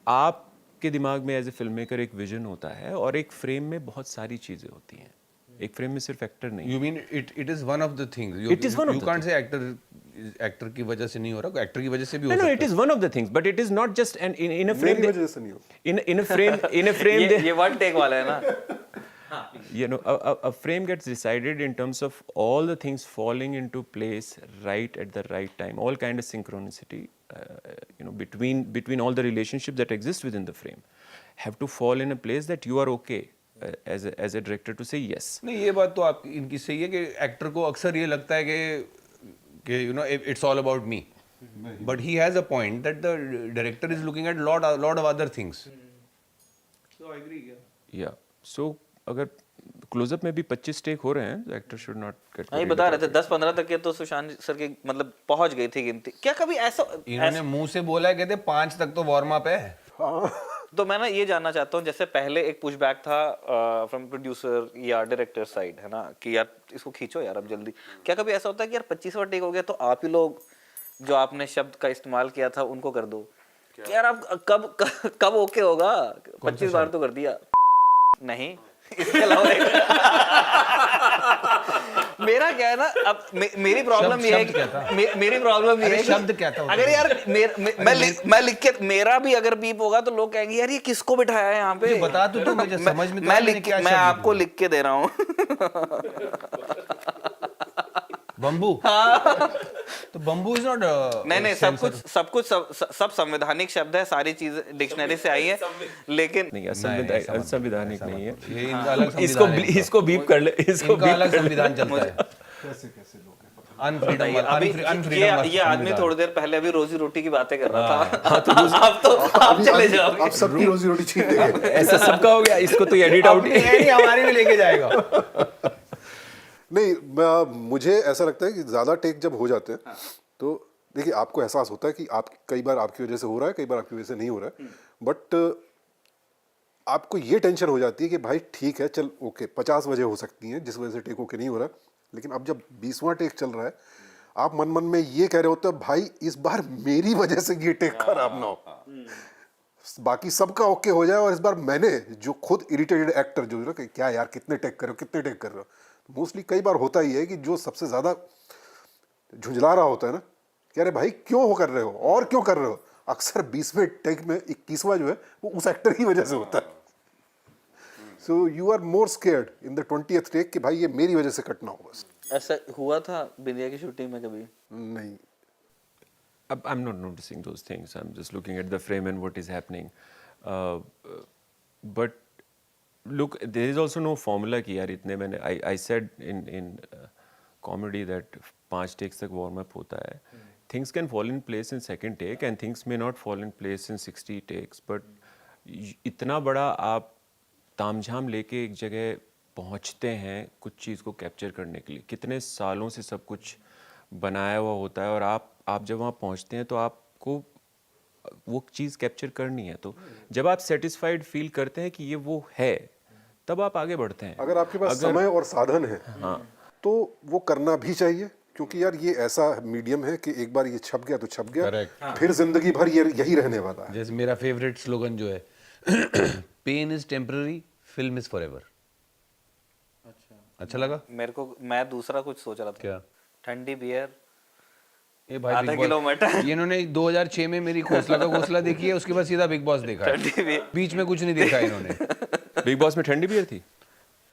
D: आपके दिमाग में एज ए फिल्म मेकर एक विजन होता है, और एक फ्रेम में बहुत सारी चीजें होती हैं, एक फ्रेम में सिर्फ एक्टर नहीं।
B: You mean it is one of the things.
D: It is one of
B: you
D: the
B: can't say actor की वजह से नहीं हो रहा, एक्टर की वजह से भी हो
D: No,
B: सकता है।
D: it is one of the things, but it is not just in a frame.
A: मेरी वजह से नहीं हो।
D: In a frame,
C: ये वन टेक वाला है ना।
D: you know, a frame gets decided in terms of all the things falling into place right at the right time, all kind of synchronicity, you know, between all the relationships that exist within the frame have to fall in a place that you are okay as a director to say yes.
B: नहीं, ये बात तो आप इनकी सही है कि actor को अक्सर ये लगता है कि you know it's all about me, but he has a point that the director is looking at lot of other things. So I agree.
D: Yeah. So अगर क्लोजअप में भी 25 टेक हो रहे हैं, तो एक्टर शुड नॉट गेट।
C: नहीं, बता रहे थे 10-15 तक के तो सुशांत सर की मतलब पहुंच गई थी गिनती। क्या कभी ऐसा
B: इन्होंने मुंह से बोला है, कहते 5 तक तो वार्म अप है।
C: तो मैं ना ये जानना चाहता हूँ, जैसे पहले एक पुशबैक था फ्रॉम प्रोड्यूसर या डायरेक्टर साइड, है ना, कि यार इसको खींचो यार अब जल्दी। क्या कभी ऐसा होता है कि यार 25वां टेक हो गया तो आप ही लोग जो आपने शब्द का इस्तेमाल किया था उनको कर दो, कि यार आप कब ओके होगा, 25 बार तो कर दिया नहीं। इसके अलावा मेरा क्या है ना, अब मेरी प्रॉब्लम ये है कि मेरी प्रॉब्लम ये है कि
B: शब्द क्या था,
C: अगर यार मैं लिख के, मेरा भी अगर बीप होगा तो लोग कहेंगे यार ये किसको बिठाया है यहाँ पे।
B: बता तो मुझे समझ में तो
C: मैं आपको लिख के दे रहा हूँ।
B: बम्बू। तो बम्बू इज नॉट
C: नहीं, सब संवैधानिक शब्द है, सारी चीज डिक्शनरी से आई है, लेकिन
D: नहीं, असंवैधानिक नहीं है।
B: ये इनका अलग संविधान है।
D: इसको बीप कर ले, इसको
B: इनका अलग संविधान चलता है।
A: कैसे लोग हैं, पता
C: अभी ये आदमी थोड़ी देर पहले अभी रोजी रोटी की बातें कर रहा था। आप चले जाओ,
A: आप सबकी रोजी रोटी छीन लेंगे।
D: ऐसा सबका हो गया, इसको तो एडिट आउट
B: नहीं, हमारी भी लेके जाएगा।
A: नहीं, मुझे ऐसा लगता है कि ज़्यादा टेक जब हो जाते हैं तो देखिए आपको एहसास होता है कि आप कई बार आपकी वजह से हो रहा है, कई बार आपकी वजह से नहीं हो रहा है, बट आपको ये टेंशन हो जाती है कि भाई ठीक है, चल ओके 50 वजह हो सकती हैं जिस वजह से टेक ओके नहीं हो रहा है, लेकिन अब जब 20वां टेक चल रहा है आप मन मन में ये कह रहे होते हो भाई इस बार मेरी वजह से ये टेक खराब ना हो, बाकी सबका ओके हो जाए और इस बार मैंने जो खुद इरिटेटेड एक्टर जो ना कि क्या यार कितने टेक कर रहे हो कितने टेक कर रहे हो, मोस्टली कई बार होता ही है कि जो सबसे ज़्यादा झुंझला रहा होता है ना कि अरे भाई क्यों हो कर रहे हो और क्यों कर रहे हो, अक्सर 20वें टेक में 21वां जो है वो उस एक्टर की वजह से होता है। So you are more scared in the 20th take कि भाई ये मेरी वजह से कटना हो बस।
C: ऐसा हुआ था बिंदिया की शूटिंग में कभी?
A: नहीं,
D: I'm not noticing those things. I'm just looking at the frame and what is happening. But look, there is also no formula कि यार इतने मैंने I said in comedy that 5 takes तक warm up होता है. Things can fall in place in second take and things may not fall in place in 60 takes. But इतना बड़ा आप तामझाम लेके एक जगह पहुंचते हैं कुछ चीज़ को कैप्चर करने के लिए, कितने सालों से सब कुछ बनाया हुआ होता है और आप जब वहाँ पहुँचते हैं तो आपको वो चीज़ कैप्चर करनी है। तो जब आप सेटिस्फाइड फील करते हैं कि ये वो है तब आप आगे बढ़ते हैं।
A: अगर आपके पास समय और साधन है तो वो करना भी चाहिए, क्योंकि यार ये ऐसा मीडियम है कि एक बार ये छप गया तो छप गया, फिर जिंदगी भर ये यही रहने वाला है।
B: जैसे मेरा फेवरेट स्लोगन जो है pain is temporary, film is forever. अच्छा लगा
C: मेरे को। मैं दूसरा कुछ सोच रहा था।
B: क्या?
C: ठंडी बियर
B: ये भाई
C: आधा
B: बिग बॉस-
C: किलोमीटर।
B: ये इन्होंने 2006 में मेरी घोंसला का घोंसला देखी है, उसके बाद सीधा बिग बॉस देखा है,
C: ठंडी बियर।
B: बीच में कुछ नहीं देखा इन्होंने।
D: बिग बॉस में ठंडी बियर थी।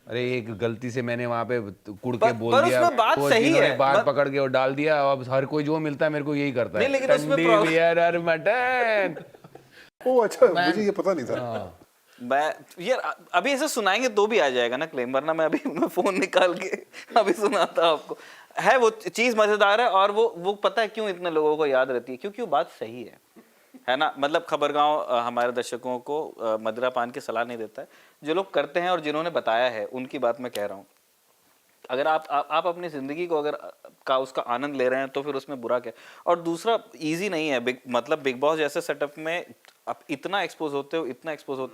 B: अरे एक गलती से मैंने वहां पे कुड़ के
C: पर
B: बोल दिया,
C: उसमें बात
B: वो
C: सही
B: इन्होंने
C: है,
B: बात पकड़ के और डाल दिया। अब हर कोई जो मिलता है मेरे को यही करता है,
C: नहीं, लेकिन उसमें
B: ठंडी
C: प्रॉब्लम-
B: बियर और मटन।
A: ओ अच्छा, मुझे ये पता नहीं था।
C: मैं यार अभी ऐसे सुनाएंगे तो भी आ जाएगा ना क्लेम, वरना मैं अभी मैं फोन निकाल के अभी सुनाता आपको। है वो चीज मजेदार है और वो पता है क्यों इतने लोगों को याद रहती है, क्योंकि वो बात सही है ना। मतलब खबरगांव हमारे दर्शकों को मदिरा पान की सलाह नहीं देता है, जो लोग करते हैं और जिन्होंने बताया है उनकी बात मैं कह रहा हूँ। अगर आप अपनी जिंदगी को अगर का उसका आनंद ले रहे हैं तो फिर उसमें बुरा क्या। और दूसरा इजी नहीं है, मतलब बिग बॉस जैसे सेटअप में आप इतना एक्सपोज होते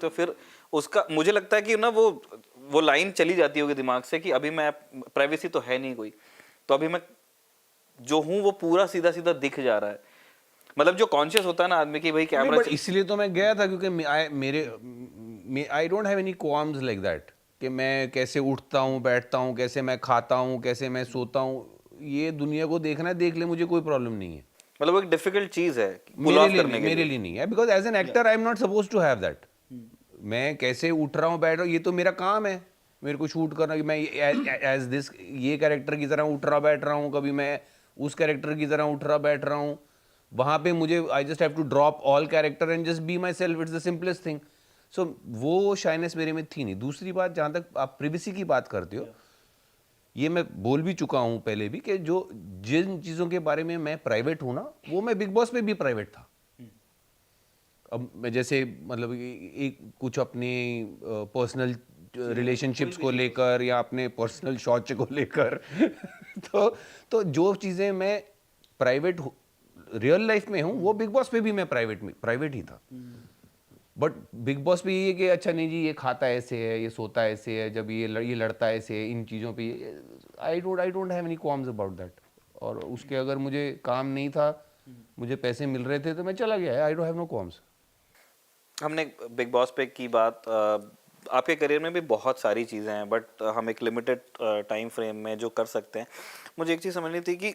C: हो फिर उसका मुझे लगता है कि ना वो लाइन चली जाती होगी दिमाग से कि अभी मैं प्राइवेसी तो है नहीं कोई, तो अभी मैं जो हूँ वो पूरा सीधा सीधा दिख जा रहा है। मतलब जो कॉन्शियस होता है ना आदमी की भाई कैमरा।
B: इसलिए तो मैं गया था क्योंकि I don't have any qualms like that कि मैं कैसे उठता हूँ बैठता हूँ, कैसे मैं खाता हूँ, कैसे मैं सोता हूँ, ये दुनिया को देखना है, देख ले, मुझे कोई प्रॉब्लम नहीं है।
C: मतलब वो एक डिफिकल्ट चीज है
B: मेरे लिए नहीं है, because as an actor I am not suppose to have that. मैं कैसे उठ रहा हूँ बैठ रहा हूँ ये तो मेरा काम है, मेरे को शूट करना कि मैं एज दिस ये कैरेक्टर की तरह उठ रहा बैठ रहा हूँ, कभी मैं उस कैरेक्टर की तरह उठ रहा बैठ रहा हूँ। वहाँ पे मुझे I just have to drop all character and just be myself, it's the simplest thing. So वो शाइनेस मेरे में थी नहीं। दूसरी बात, जहाँ तक आप प्रिवेसी की बात करते हो, ये मैं बोल भी चुका हूँ पहले भी कि जो जिन चीज़ों के बारे में मैं प्राइवेट हूँ ना, वो मैं बिग बॉस में भी प्राइवेट था। अब मैं जैसे मतलब एक कुछ अपने पर्सनल रिलेशनशिप्स को लेकर या अपने पर्सनल शौच को लेकर तो जो चीज़ें मैं प्राइवेट रियल लाइफ में हूँ वो बिग बॉस में भी मैं प्राइवेट ही था। बट बिग बॉस पे ये कि अच्छा नहीं जी ये खाता ऐसे है, ये सोता ऐसे है, जब ये लड़ता ऐसे है, इन चीज़ों पे I don't have any qualms about that. और उसके अगर मुझे काम नहीं था, मुझे पैसे मिल रहे थे तो मैं चला गया, आई डोंट हैव नो क्वाल्म्स।
C: हमने बिग बॉस पे की बात, आपके करियर में भी बहुत सारी चीज़ें हैं बट हम एक लिमिटेड टाइम फ्रेम में जो कर सकते हैं। मुझे एक चीज़ समझनी थी कि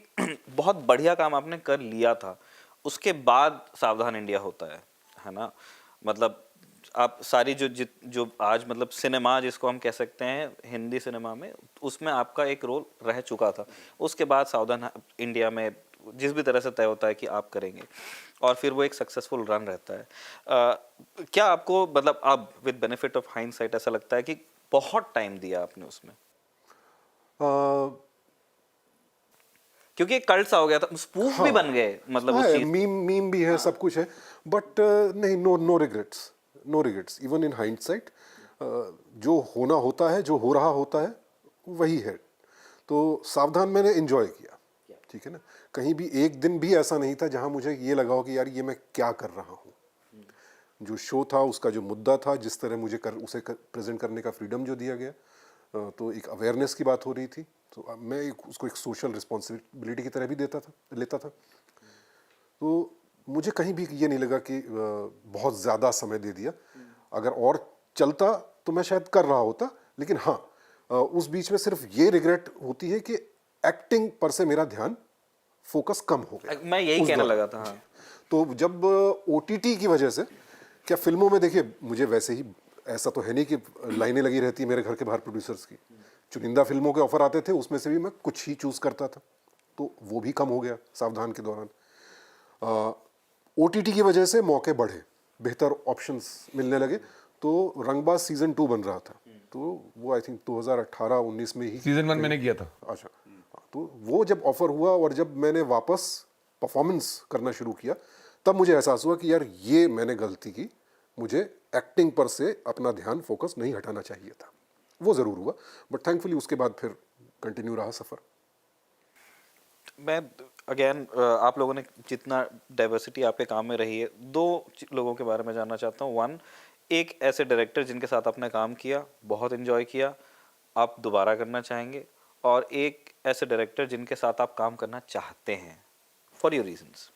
C: बहुत बढ़िया काम आपने कर लिया था, उसके बाद सावधान इंडिया होता है ना। मतलब आप सारी जो आज मतलब सिनेमा जिसको हम कह सकते हैं हिंदी सिनेमा में, उसमें आपका एक रोल रह चुका था। उसके बाद सावधान इंडिया में जिस भी तरह से तय होता है कि आप करेंगे और फिर वो एक सक्सेसफुल रन रहता है। क्या आपको मतलब अब विद बेनिफिट ऑफ हाइंडसाइट ऐसा लगता है कि बहुत टाइम दिया आपने उसमें? क्योंकि एक कल्ट सा हो गया था, स्पूफ भी बन गए, मतलब उस चीज
A: मीम भी है, सब कुछ है, बट नहीं, no regrets even in hindsight. जो होना होता है, जो हो रहा होता है वही है। तो सावधान मैंने एंजॉय किया, ठीक है ना। कहीं भी एक दिन भी ऐसा नहीं था जहां मुझे ये लगा हो कि यार ये मैं क्या कर रहा हूँ। जो शो था, उसका जो मुद्दा था, जिस तरह मुझे उसे प्रेजेंट करने का फ्रीडम जो दिया गया, तो एक अवेयरनेस की बात हो रही थी, तो मैं उसको एक सोशल रिस्पॉन्सिबिलिटी की तरह भी लेता था। तो मुझे कहीं भी ये नहीं लगा कि बहुत ज़्यादा समय दे दिया। अगर और चलता तो मैं शायद कर रहा होता, लेकिन हाँ, उस बीच में सिर्फ ये रिग्रेट होती है कि एक्टिंग पर से मेरा ध्यान फोकस कम हो गया।
C: मैं यही
A: उस
C: कहने
A: दौरान।
C: लगा था, हाँ।
A: तो जब ओटीटी की वजह से, क्या फिल्मों में देखिए मुझे वैसे ही ऐसा तो है नहीं कि लाइनें लगी रहती है मेरे घर के बाहर प्रोड्यूसर्स की। चुनिंदा फिल्मों के ऑफर आते थे, उसमें से भी मैं कुछ ही चूज करता था, तो वो भी कम हो गया सावधान के दौरान। ओटीटी की वजह से मौके बढ़े, बेहतर ऑप्शंस मिलने लगे, तो रंगबाज सीजन 2 बन रहा था, तो वो आई थिंक 2018-19 में ही।
B: सीजन 1 मैंने किया था।
A: अच्छा, तो वो जब ऑफर हुआ और जब मैंने वापस परफॉर्मेंस करना शुरू किया, तब मुझे एहसास हुआ कि यार ये मैंने गलती की, मुझे एक्टिंग पर से अपना ध्यान फोकस नहीं हटाना चाहिए था। वो ज़रूर हुआ, बट थैंकफुली उसके बाद फिर कंटिन्यू रहा सफ़र।
C: मैं अगेन आप लोगों ने जितना डाइवर्सिटी आपके काम में रही है, दो लोगों के बारे में जानना चाहता हूँ। वन, एक ऐसे डायरेक्टर जिनके साथ आपने काम किया, बहुत एंजॉय किया, आप दोबारा करना चाहेंगे, और एक ऐसे डायरेक्टर जिनके साथ आप काम करना चाहते हैं फॉर योर रीजंस।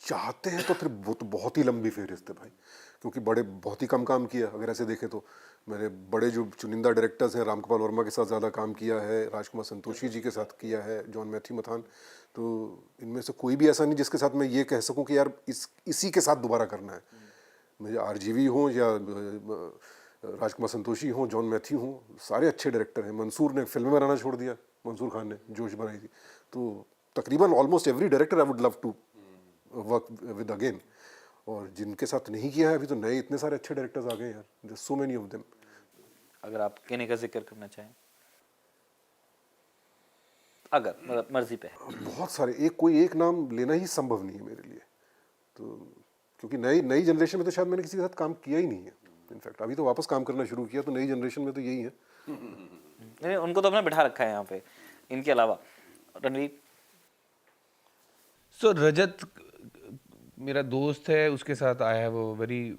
A: चाहते हैं तो फिर वो तो बहुत ही लंबी फहरिस्त है भाई, क्योंकि बड़े बहुत ही कम काम किया। अगर ऐसे देखें तो मैंने बड़े जो चुनिंदा डायरेक्टर्स हैं, रामगोपाल वर्मा के साथ ज़्यादा काम किया है, राजकुमार संतोषी जी के साथ किया है, जॉन मैथ्यू मथान, तो इनमें से कोई भी ऐसा नहीं जिसके साथ मैं ये कह सकूं कि यार इसी के साथ दोबारा करना है। मुझे आरजीवी हों या राजकुमार संतोषी हों, जॉन मैथ्यू हों, सारे अच्छे डायरेक्टर हैं। मंसूर ने फिल्में बनाना छोड़ दिया, मंसूर खान ने जोश बनाई थी। तो तकरीबन almost every director I would love to work with again. और जिनके साथ नहीं किया है अभी, तो नए इतने सारे अच्छे डायरेक्टर्स आ गए यार, there so many of them.
C: अगर आप किन्हीं का जिक्र करना चाहें, अगर मतलब मर्जी पे है।
A: बहुत सारे, कोई एक नाम लेना ही संभव नहीं है मेरे लिए, तो क्योंकि नई जनरेशन में तो शायद मैंने किसी के साथ काम किया ही नहीं है। इनफैक्ट अभी तो वापस काम करना शुरू किया, तो नई जनरेशन में तो यही है।
C: नहीं, उनको तो हमने बिठा रखा है यहाँ पे, इनके अलावा। रणवीर?
B: सो रजत मेरा दोस्त है, उसके साथ I have a very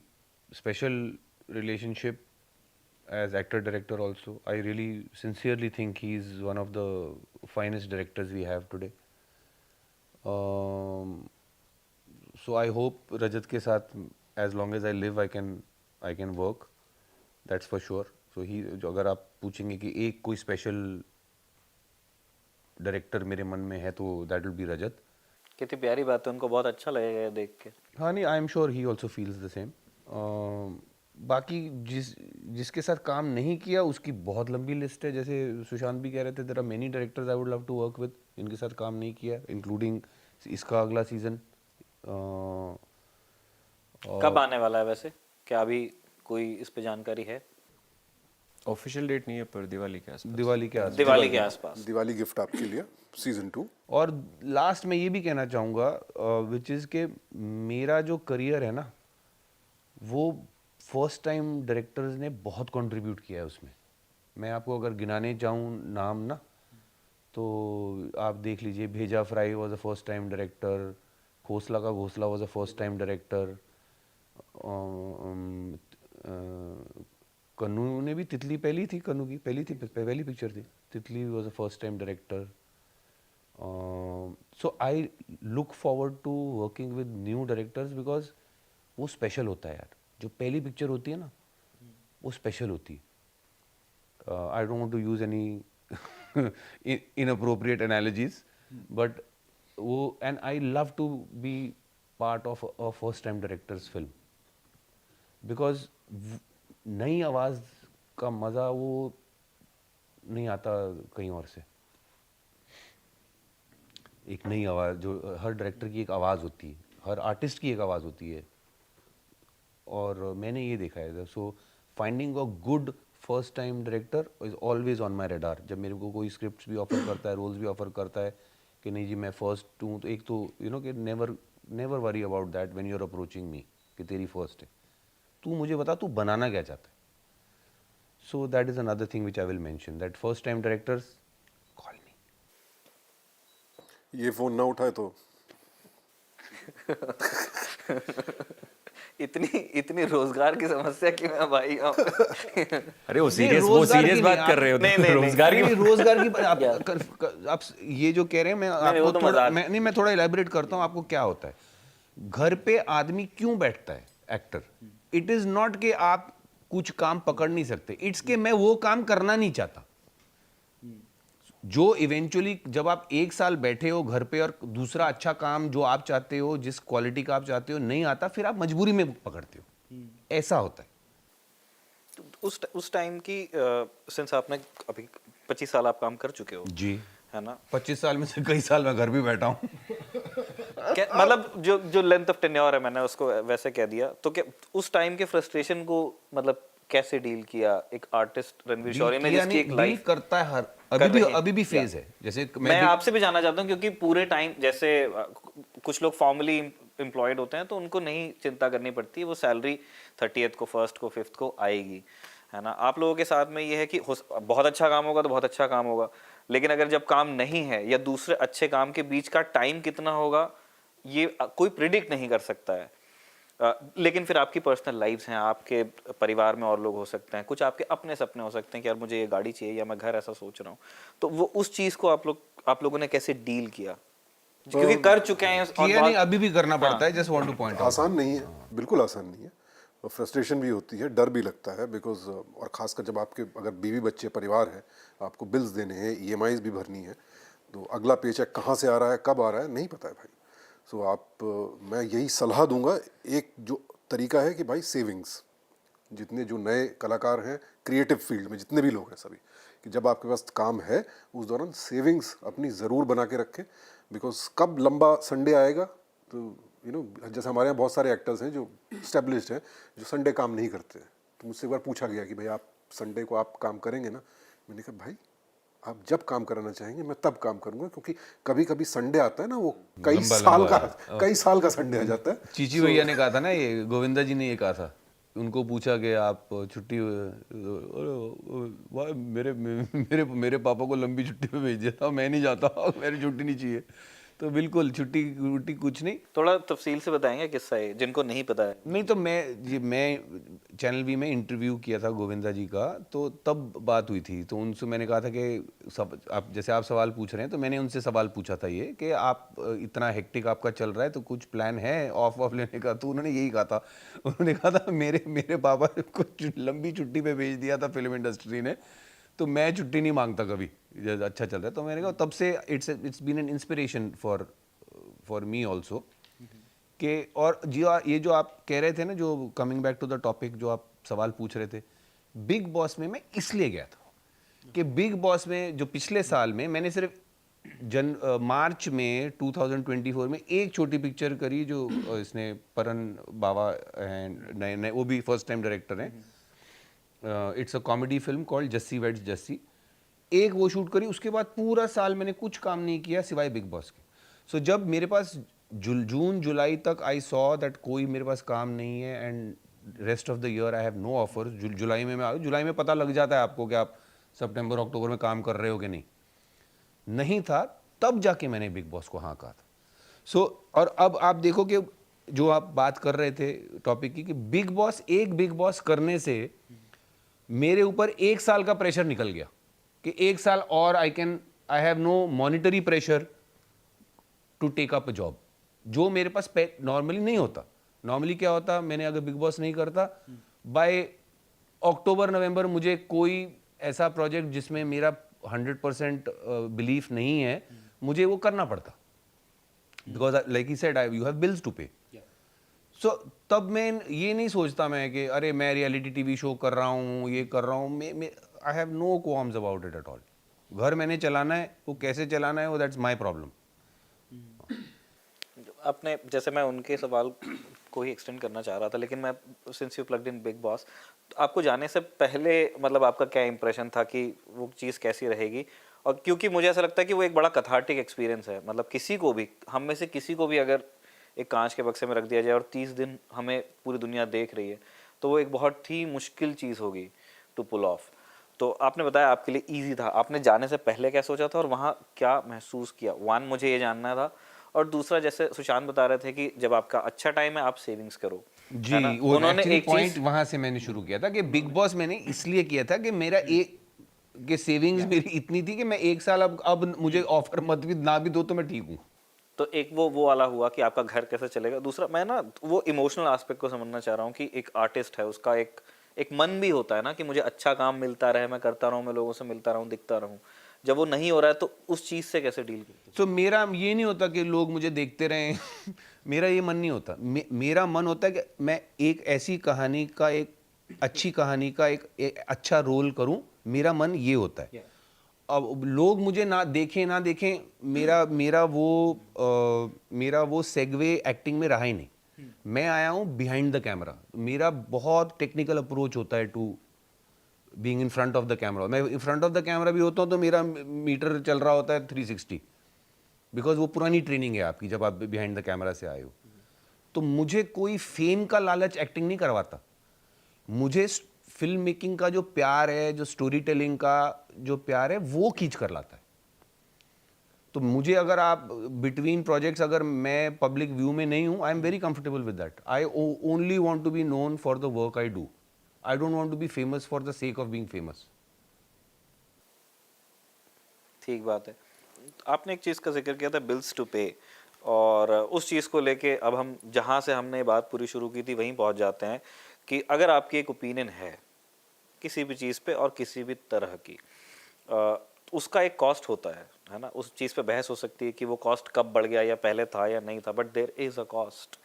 B: special relationship as actor director also. I really sincerely think he is one of the finest directors we have today. So I hope Rajat के साथ as long as I live I can work, that's for sure. So he, जो अगर आप पूछेंगे कि एक कोई special director मेरे मन में है, तो दैट विल बी रजत।
C: कितनी प्यारी बात है, उनको बहुत अच्छा लगेगा ये देख के।
B: हाँ, नहीं, आई am sure he also feels the same. बाकी जिसके साथ काम नहीं किया उसकी बहुत लंबी लिस्ट है। जैसे सुशांत भी कह रहे थे, there are many directors I would love to work with, इनके साथ काम नहीं किया, इंक्लूडिंग इसका अगला सीजन।
C: कब आने वाला है वैसे? क्या अभी कोई इस पे जानकारी है?
D: ऑफिशियल डेट नहीं है, पर दिवाली के आसपास।
B: दिवाली के आसपास।
C: दिवाली के आसपास।
A: दिवाली गिफ्ट आपके लिए सीजन 2।
B: और लास्ट में ये भी कहना चाहूँगा, विच इज़ के मेरा जो करियर है ना, वो फर्स्ट टाइम डायरेक्टर्स ने बहुत कंट्रीब्यूट किया है उसमें। मैं आपको अगर गिनाने जाऊँ नाम ना, तो आप देख लीजिए, Bheja Fry was a first time director, Ghosla ka Ghosla was a first time director, Kanu ने भी, तितली पहली थी, कन्नू की पहली पिक्चर थी, Titli was a first time director. So I look forward to working with new directors, because वो स्पेशल होता है यार। जो पहली पिक्चर होती है ना, वो स्पेशल होती है। I don't want to use any inappropriate analogies, but वो, and I love to be part of a first time director's film, because नई आवाज़ का मज़ा वो नहीं आता कहीं और से। एक नई आवाज़, जो हर डायरेक्टर की एक आवाज़ होती है, हर आर्टिस्ट की एक आवाज़ होती है, और मैंने ये देखा है। So finding a good first time director is always on my radar. जब मेरे को कोई स्क्रिप्ट्स भी ऑफर करता है, रोल्स भी ऑफर करता है कि नहीं जी मैं फर्स्ट हूँ, तो एक तो यू नो कि never worry about that when you are approaching me कि तेरी फर्स्ट है, तू मुझे बता तू बनाना क्या चाहता है। So that is another thing which I will mention, that first time directors call मी।
A: ये फोन ना उठाए तो
C: इतनी रोजगार की समस्या क्यों है भाई?
D: अरे वो
B: नहीं,
D: वो
B: रोजगार
D: सीरियस
B: की
D: बात
B: नहीं,
D: कर रहे हो
C: नहीं, नहीं,
D: रोजगार
B: नहीं,
D: की
B: रोजगार की आप ये जो कह रहे हैं मैं
C: नहीं, वो
B: आपको
C: तो
B: थोड़ा
C: मजाक।
B: मैं थोड़ा इलेबोरेट करता हूँ आपको क्या होता है। घर पे आदमी क्यों बैठता है एक्टर? इट इज नॉट कि आप कुछ काम पकड़ नहीं सकते, इट्स के मैं वो काम करना नहीं चाहता जो इवेंचुअली जब आप एक साल बैठे हो घर पे और दूसरा अच्छा काम जो आप चाहते हो, जिस क्वालिटी का आप चाहते हो नहीं आता, फिर आप मजबूरी में पकड़ते हो। ऐसा होता है।
C: उस टाइम की सिंस आपने अभी 25 साल आप काम कर चुके हो,
B: जी,
C: है ना?
B: 25 साल में से कई साल मैं घर भी बैठा हूँ।
C: मतलब जो लेंथ ऑफ टेन्योर है, मैंने उसको वैसे कह दिया। तो क्या उस टाइम के फ्रस्ट्रेशन को मतलब कैसे डील किया एक आर्टिस्ट रणवीर शौरी ने, जिसकी एक
B: डील
C: लाइफ
B: करता है हर
C: कर
B: अभी भी
C: रही है।
B: फेज है। जैसे
C: मैं आपसे भी जानना चाहता हूँ, क्योंकि पूरे टाइम जैसे कुछ लोग फॉर्मली एम्प्लॉयड होते हैं तो उनको नहीं चिंता करनी पड़ती, वो सैलरी 30th को, 1st को, 5th को आएगी, है ना? आप लोगों के साथ में ये है कि बहुत अच्छा काम होगा तो बहुत अच्छा काम होगा, लेकिन अगर जब काम नहीं है या दूसरे अच्छे काम के बीच का टाइम कितना होगा ये कोई प्रिडिक्ट नहीं कर सकता है। लेकिन फिर आपकी पर्सनल लाइफ्स हैं, आपके परिवार में और लोग हो सकते हैं, कुछ आपके अपने सपने हो सकते हैं कि यार मुझे ये गाड़ी चाहिए या मैं घर ऐसा सोच रहा हूँ। तो वो उस चीज को आप लोगों ने कैसे डील किया, क्योंकि कर चुके हैं और
B: किया नहीं, अभी भी करना पड़ता है। Just want two point out,
A: आसान नहीं है, बिल्कुल आसान नहीं है। और फ्रस्ट्रेशन भी होती है, डर भी लगता है, बिकॉज और ख़ासकर जब आपके अगर बीवी बच्चे परिवार है, आपको बिल्स देने हैं, EMIs भी भरनी है, तो अगला पेचेक कहाँ से आ रहा है, कब आ रहा है, नहीं पता है भाई। सो मैं यही सलाह दूंगा, एक जो तरीका है कि भाई सेविंग्स, जितने जो नए कलाकार हैं क्रिएटिव फील्ड में, जितने भी लोग हैं सभी, कि जब आपके पास काम है उस दौरान सेविंग्स अपनी ज़रूर बना के रखें। बिकॉज कब लंबा संडे आएगा तो जैसे हमारे यहाँ बहुत सारे एक्टर्स हैं जो स्टेब्लिश्ड हैं जो संडे काम नहीं करते हैं। तो मुझसे एक बार पूछा गया कि भाई आप संडे को आप काम करेंगे ना? मैंने कहा भाई आप जब काम कराना चाहेंगे मैं तब काम करूंगा, क्योंकि कभी कभी संडे आता है ना, वो कई साल का संडे आ जाता है।
B: चीची भैया ने कहा था ना, ये गोविंदा जी ने ये कहा था, उनको पूछा कि आप छुट्टी मेरे मेरे मेरे पापा को लंबी छुट्टी पे भेज दिया था, मैं नहीं जाता, मेरी छुट्टी नहीं चाहिए। तो बिल्कुल छुट्टी कुछ नहीं।
C: थोड़ा तफसील से बताएंगे किस्सा है जिनको नहीं पता है।
B: नहीं तो मैं चैनल वी में इंटरव्यू किया था गोविंदा जी का, तो तब बात हुई थी। तो उनसे मैंने कहा था कि आप जैसे आप सवाल पूछ रहे हैं, तो मैंने उनसे सवाल पूछा था ये कि आप इतना हेक्टिक आपका चल रहा है तो कुछ प्लान है ऑफ लेने का? तो उन्होंने यही कहा था, उन्होंने कहा था मेरे पापा ने कुछ लंबी छुट्टी पे भेज दिया था फिल्म इंडस्ट्री ने, तो मैं छुट्टी नहीं मांगता कभी, अच्छा चल रहा है। तो मैंने कहा तब से it's been an inspiration for me also कि, और ये जो आप कह रहे थे ना, जो coming back to the topic जो आप सवाल पूछ रहे थे, बिग बॉस में मैं इसलिए गया था कि बिग बॉस में जो पिछले साल में मैंने सिर्फ मार्च में 2024 में एक छोटी पिक्चर करी जो इसने परन बाबा हैं, नए वो भी फर्स्ट टाइम डायरेक्टर हैं। It's a comedy film called Jassi weds Jassi, एक वो शूट करी। उसके बाद पूरा साल मैंने कुछ काम नहीं किया सिवाय बिग बॉस के। सो जब मेरे पास जून जुलाई तक आई सॉ दैट कोई मेरे पास काम नहीं है and rest of the year I have no offers. जुलाई में मैं आ गया। जुलाई में पता लग जाता है आपको कि आप सितंबर अक्टूबर में काम कर रहे हो कि नहीं था, तब जाके मैंने बिग बॉस को हाँ कहा था। सो और अब आप देखो कि जो आप बात कर रहे थे टॉपिक की, कि बिग बॉस करने से मेरे ऊपर एक साल का प्रेशर निकल गया कि एक साल और I have no monetary pressure to take up a job, जो मेरे पास नॉर्मली नहीं होता। नॉर्मली क्या होता, मैंने अगर बिग बॉस नहीं करता, बाय अक्टूबर नवंबर मुझे कोई ऐसा प्रोजेक्ट जिसमें मेरा 100% बिलीफ नहीं है, मुझे वो करना पड़ता, because like he said you have bills to pay. So तब मैं ये नहीं सोचता मैं कि अरे मैं रियलिटी टीवी शो कर रहा हूँ, ये कर रहा हूँ, I have no qualms about it at all. घर मैंने चलाना है, वो कैसे चलाना है वो दैट्स माय प्रॉब्लम।
C: आपने, जैसे मैं उनके सवाल को ही एक्सटेंड करना चाह रहा था, लेकिन मैं since you plugged in Bigg Boss, तो आपको जाने से पहले मतलब आपका क्या इंप्रेशन था कि वो चीज़ कैसी रहेगी? और क्योंकि मुझे ऐसा लगता है कि वो एक बड़ा कथार्टिक एक्सपीरियंस है, मतलब किसी को भी, हम में से किसी को भी अगर एक कांच के बक्से में रख दिया जाए और 30 दिन हमें पूरी दुनिया देख रही है, तो वो एक बहुत ही मुश्किल चीज़ होगी टू पुल ऑफ। तो आपने बताया आपके लिए ईजी था, आपने जाने से पहले क्या सोचा था और वहाँ क्या महसूस किया? वन, मुझे ये जानना था। और दूसरा, जैसे सुशांत बता रहे थे कि जब आपका अच्छा टाइम है आप सेविंग्स करो,
B: जी,
C: है ना?
B: वो
C: उन्होंने
B: एक्चुअली
C: एक
B: पॉइंट
C: चीज
B: वहां से मैंने शुरू किया था कि बिग बॉस मैंने इसलिए किया था कि मेरा एक कि सेविंग्स मेरी इतनी थी कि मैं एक साल अब मुझे ऑफर मत भी ना भी दो तो मैं ठीक हूँ।
C: तो एक वो वाला हुआ कि आपका घर कैसे चलेगा। दूसरा मैं ना वो इमोशनल एस्पेक्ट को समझना चाह रहा हूँ कि एक आर्टिस्ट है, उसका एक मन भी होता है ना कि मुझे अच्छा काम मिलता रहे, मैं करता रहूँ, मैं लोगों से मिलता रहूँ, दिखता रहूँ। जब वो नहीं हो रहा है तो उस चीज से कैसे डील करते
B: तो मेरा ये नहीं होता कि लोग मुझे देखते रहें मेरा ये मन नहीं होता। मेरा मन होता है कि मैं एक ऐसी कहानी का एक अच्छी कहानी का एक अच्छा रोल करूं। मेरा मन ये होता है। अब लोग मुझे ना देखें ना देखें, मेरा वो सेगवे एक्टिंग में रहा ही नहीं। मैं आया हूं बिहाइंड द कैमरा। मेरा बहुत टेक्निकल अप्रोच होता है to being in front of the camera. मैं in front of the camera भी होता हूं तो मेरा मीटर चल रहा होता है 360, बिकॉज वो पुरानी ट्रेनिंग है आपकी जब आप बिहाइंड द कैमरा से आए हो। तो मुझे कोई फेम का लालच एक्टिंग नहीं करवाता। मुझे फिल्म मेकिंग का जो प्यार है, जो स्टोरी टेलिंग का जो प्यार है, वो खींच कर लाता है। तो मुझे अगर आप बिटवीन प्रोजेक्ट्स अगर मैं पब्लिक व्यू में नहीं हूं, I am very comfortable with that. I only want to be known for the work I do. I don't want to be famous for the sake of being famous.
C: ठीक बात है। आपने एक चीज़ का जिक्र किया था, बिल्स टू पे, और उस चीज़ को लेके अब हम जहाँ से हमने ये बात पूरी शुरू की थी वहीं पहुँच जाते हैं कि अगर आपकी एक ओपिनियन है किसी भी चीज़ पे और किसी भी तरह की, उसका एक कॉस्ट होता है ना। उस चीज़ पे बहस हो सकती है कि वो कॉस्ट कब बढ़ गया या पहले था या नहीं था, but there is a cost.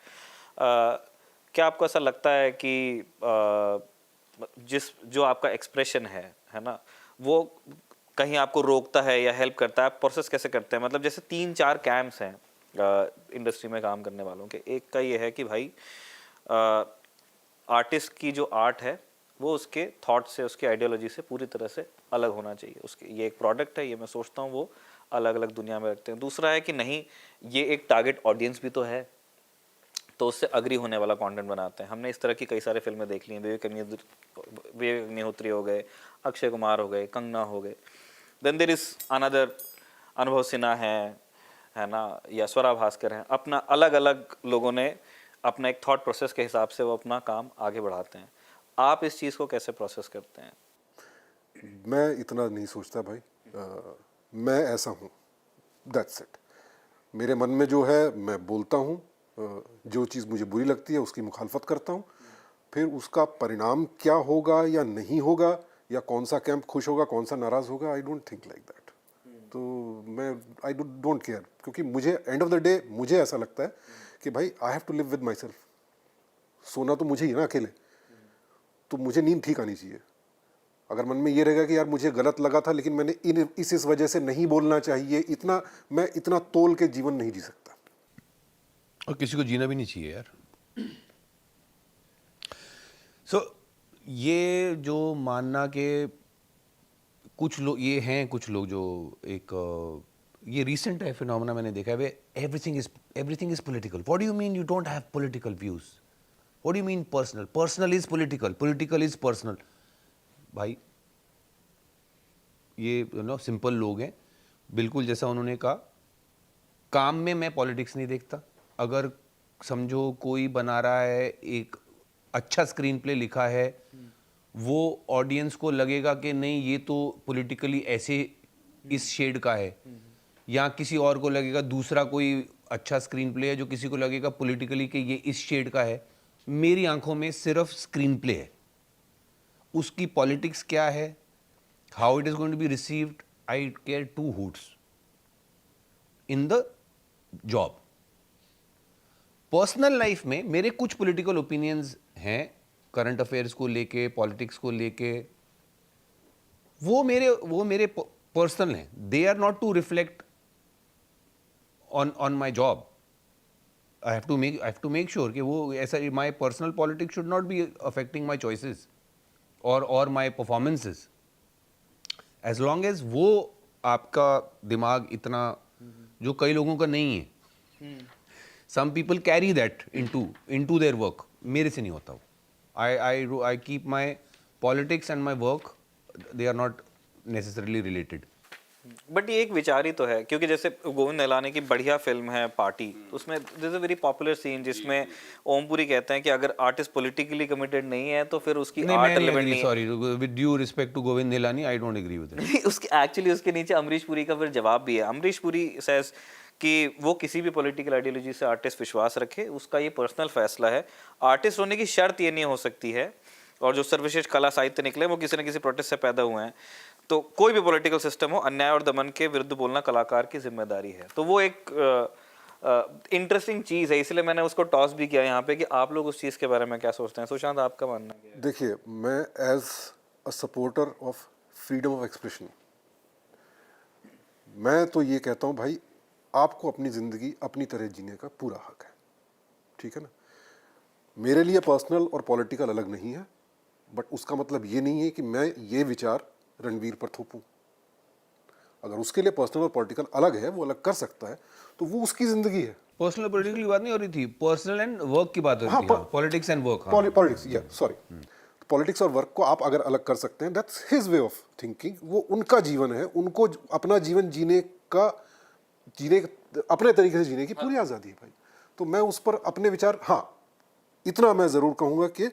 C: क्या आपको ऐसा लगता है कि जो आपका एक्सप्रेशन है ना, वो कहीं आपको रोकता है या हेल्प करता है? आप प्रोसेस कैसे करते हैं? मतलब जैसे 3-4 कैंप्स हैं इंडस्ट्री में काम करने वालों के। एक का ये है कि भाई आर्टिस्ट की जो आर्ट है वो उसके थॉट से, उसके आइडियोलॉजी से पूरी तरह से अलग होना चाहिए। उसके ये एक प्रोडक्ट है, ये मैं सोचता हूँ वो अलग अलग दुनिया में रखते हैं। दूसरा है कि नहीं, ये एक टारगेट ऑडियंस भी तो है, तो उससे अग्री होने वाला कंटेंट बनाते हैं। हमने इस तरह की कई सारे फिल्में देख ली हैं। विवेक अग्निहोत्री हो गए, अक्षय कुमार हो गए, कंगना हो गए। देन देयर इज अनदर, अनुभव सिन्हा है ना, या स्वरा भास्कर हैं। अपना अलग अलग लोगों ने अपना एक थॉट प्रोसेस के हिसाब से वो अपना काम आगे बढ़ाते हैं। आप इस चीज़ को कैसे प्रोसेस करते हैं?
A: मैं इतना नहीं सोचता भाई। मैं ऐसा हूँ, दैट्स इट। मेरे मन में जो है मैं बोलता हूँ। जो चीज़ मुझे बुरी लगती है उसकी मुखालफत करता हूँ। फिर उसका परिणाम क्या होगा या नहीं होगा, या कौन सा कैंप खुश होगा कौन सा नाराज़ होगा, I don't think like that. तो मैं आई डोंट केयर, क्योंकि मुझे एंड ऑफ द डे मुझे ऐसा लगता है कि भाई I have to live with myself. सोना तो मुझे ही ना अकेले, तो मुझे नींद ठीक आनी चाहिए। अगर मन में ये रहेगा कि यार मुझे गलत लगा था लेकिन मैंने इस वजह से नहीं बोलना चाहिए, इतना मैं इतना तोल के जीवन नहीं जी सकता।
B: और किसी को जीना भी नहीं चाहिए यार। सो ये जो मानना के कुछ लोग ये हैं, कुछ लोग जो एक ये रिसेंट है फिनोमेना मैंने देखा है, way everything is political. What do you mean you don't have political views? What do you mean personal? Personal is political, political is personal. भाई ये सिंपल लोग हैं। बिल्कुल जैसा उन्होंने कहा, काम में मैं पॉलिटिक्स नहीं देखता। अगर समझो कोई बना रहा है, एक अच्छा स्क्रीन प्ले लिखा है, वो ऑडियंस को लगेगा कि नहीं ये तो पॉलिटिकली ऐसे इस शेड का है, या किसी और को लगेगा दूसरा कोई अच्छा स्क्रीन प्ले है जो किसी को लगेगा पॉलिटिकली कि ये इस शेड का है। मेरी आंखों में सिर्फ स्क्रीन प्ले है। उसकी पॉलिटिक्स क्या है, how it is going to be received, I care two hoots in the job. Personal life में मेरे कुछ पॉलिटिकल ओपिनियंस हैं, करंट अफेयर्स को लेके, पॉलिटिक्स को लेके। वो मेरे पर्सनल हैं। They are not to reflect on my job. I have to make sure कि वो ऐसा, my personal politics should not be affecting my choices और my performances. As long as वो आपका दिमाग इतना, जो कई लोगों का नहीं है, some people carry that into their work. मेरे से नहीं होता वो। I keep my politics and my work, they are not necessarily related.
C: But ये एक विचार ही तो है, क्योंकि जैसे गोविंद निहलानी की बढ़िया फिल्म है पार्टी, उसमें this is a very popular scene जिसमें ओमपुरी कहते हैं कि अगर आर्टिस्ट पॉलिटिकली कमिटेड नहीं है तो फिर उसकी
B: नहीं,
C: आर्ट
B: मैं नहीं
C: रिलेवेंट
B: एग्री,
C: नहीं है।
B: Sorry, with due respect to Govind Nihalani, I don't agree with it.
C: नहीं, उसके एक्चुअली उसके नीचे अमरीश पुरी का फिर जवाब भी है। अमरीश पुरी सेज कि वो किसी भी पॉलिटिकल आइडियोलॉजी से आर्टिस्ट विश्वास रखे, उसका ये पर्सनल फैसला है। आर्टिस्ट होने की शर्त ये नहीं हो सकती है, और जो सर्वश्रेष्ठ कला साहित्य निकले वो किसी न किसी प्रोटेस्ट से पैदा हुए हैं। तो कोई भी पॉलिटिकल सिस्टम हो, अन्याय और दमन के विरुद्ध बोलना कलाकार की जिम्मेदारी है। तो वो एक इंटरेस्टिंग चीज़ है, इसलिए मैंने उसको टॉस भी किया यहाँ पे कि आप लोग उस चीज़ के बारे में क्या सोचते हैं। सुशांत, आपका मानना क्या है?
A: देखिए, मैं as a supporter of freedom of expression, मैं तो ये कहता हूँ भाई, आपको अपनी ज़िंदगी अपनी तरह जीने का पूरा हक है, ठीक है ना। मेरे लिए पर्सनल और पॉलिटिकल अलग नहीं है, बट उसका मतलब ये नहीं है कि मैं ये विचार रणवीर पर थोपूं। अगर उसके लिए पर्सनल और पॉलिटिकल अलग है, वो अलग कर सकता है, तो वो उसकी ज़िंदगी है।
B: पर्सनल पॉलिटिकल की बात नहीं हो रही थी, पर्सनल एंड वर्क की बात हो रही थी, पॉलिटिक्स एंड वर्क।
A: पॉलिटिक्स, या सॉरी, पॉलिटिक्स और वर्क को आप अगर अलग कर सकते हैं, that's his way of thinking, वो उनका जीवन है, उनको अपना जीवन अपने तरीके से जीने की पूरी आज़ादी है भाई। तो मैं उस पर अपने विचार, हाँ इतना मैं ज़रूर कहूँगा कि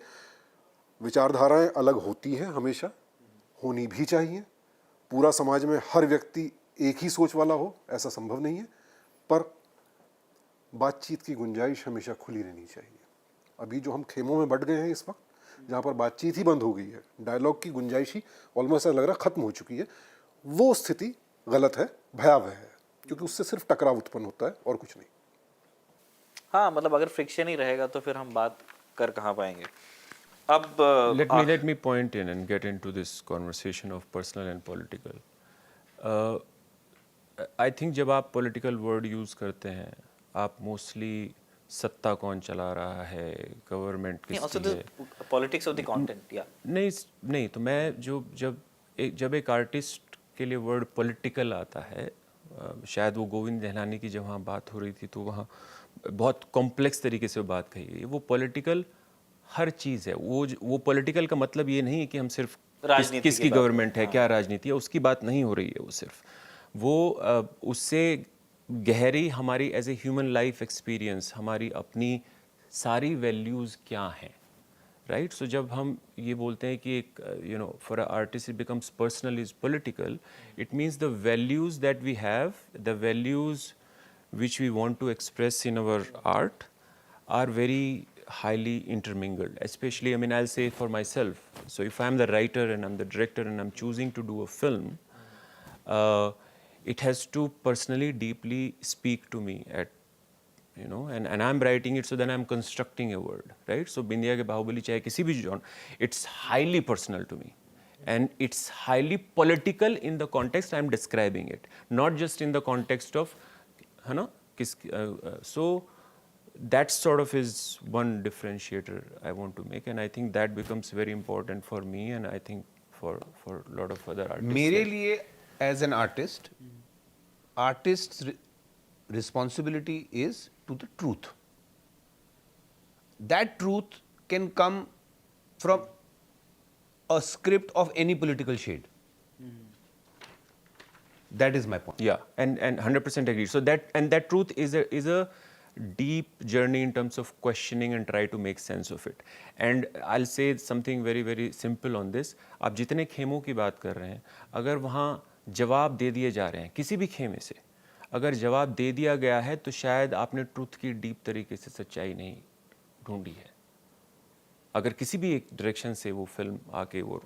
A: विचारधाराएं अलग होती हैं, हमेशा होनी भी चाहिए। पूरा समाज में हर व्यक्ति एक ही सोच वाला हो, ऐसा संभव नहीं है, पर बातचीत की गुंजाइश हमेशा खुली रहनी चाहिए। अभी जो हम खेमों में बट गए हैं इस वक्त, जहाँ पर बातचीत ही बंद हो गई है, डायलॉग की गुंजाइश ही ऑलमोस्ट ऐसा लग रहा खत्म हो चुकी है, वो स्थिति गलत है, भयावह है, क्योंकि उससे सिर्फ टकराव उत्पन्न होता है और कुछ नहीं।
C: हाँ, मतलब अगर फ्रिक्शन ही रहेगा तो फिर हम बात कर कहाँ पाएंगे। अब
D: let me point in and get into this conversation of personal and political. I think जब आप political word use करते हैं, आप mostly सत्ता कौन चला रहा है, गवर्नमेंट किसकी है,
C: पॉलिटिक्स ऑफ द कंटेंट, या
D: नहीं तो मैं जब एक आर्टिस्ट के लिए वर्ड पॉलिटिकल आता है, शायद वो गोविंद निहलानी की जब वहाँ बात हो रही थी तो वहाँ बहुत कॉम्प्लेक्स तरीके से बात कही गई। वो पॉलिटिकल हर चीज़ है। वो पॉलिटिकल का मतलब ये नहीं है कि हम सिर्फ किसकी गवर्नमेंट है, क्या राजनीति है, उसकी बात नहीं हो रही है। वो सिर्फ उससे गहरी हमारी as a human life experience, हमारी अपनी सारी वैल्यूज़ क्या हैं, राइट। सो जब हम ये बोलते हैं कि एक for a artist it becomes personal is political, it means the values that we have, the values which we want to express in our art are very highly intermingled. Especially, I mean, I'll say for myself. So if I'm the writer and I'm the director and I'm choosing to do a film, it has to personally, deeply speak to me and I'm writing it, so then I'm constructing a word, right? So Bindiya ke Bahubali chahe kisi bhi genre, it's highly personal to me. And it's highly political in the context I'm describing it, not just in the context of है ना so that sort of is one differentiator I want to make, and I think that becomes very important for me, and I think for a lot of other artists.
B: मेरे लिए as an artist, artist's responsibility is to the truth. That truth can come from a script of any political shade. That is my point.
D: Yeah, and 100% agree. So that truth is a deep journey in terms of questioning and try to make sense of it. And I'll say something very very simple on this. आप जितने खेमों की बात कर रहे हैं, अगर वहाँ जवाब दे दिए जा रहे हैं किसी भी खेमे से, अगर जवाब दे दिया गया है तो शायद आपने ट्रूथ की डीप तरीके से सच्चाई नहीं ढूंढी है। अगर किसी भी एक डायरेक्शन से वो फिल्म आके वो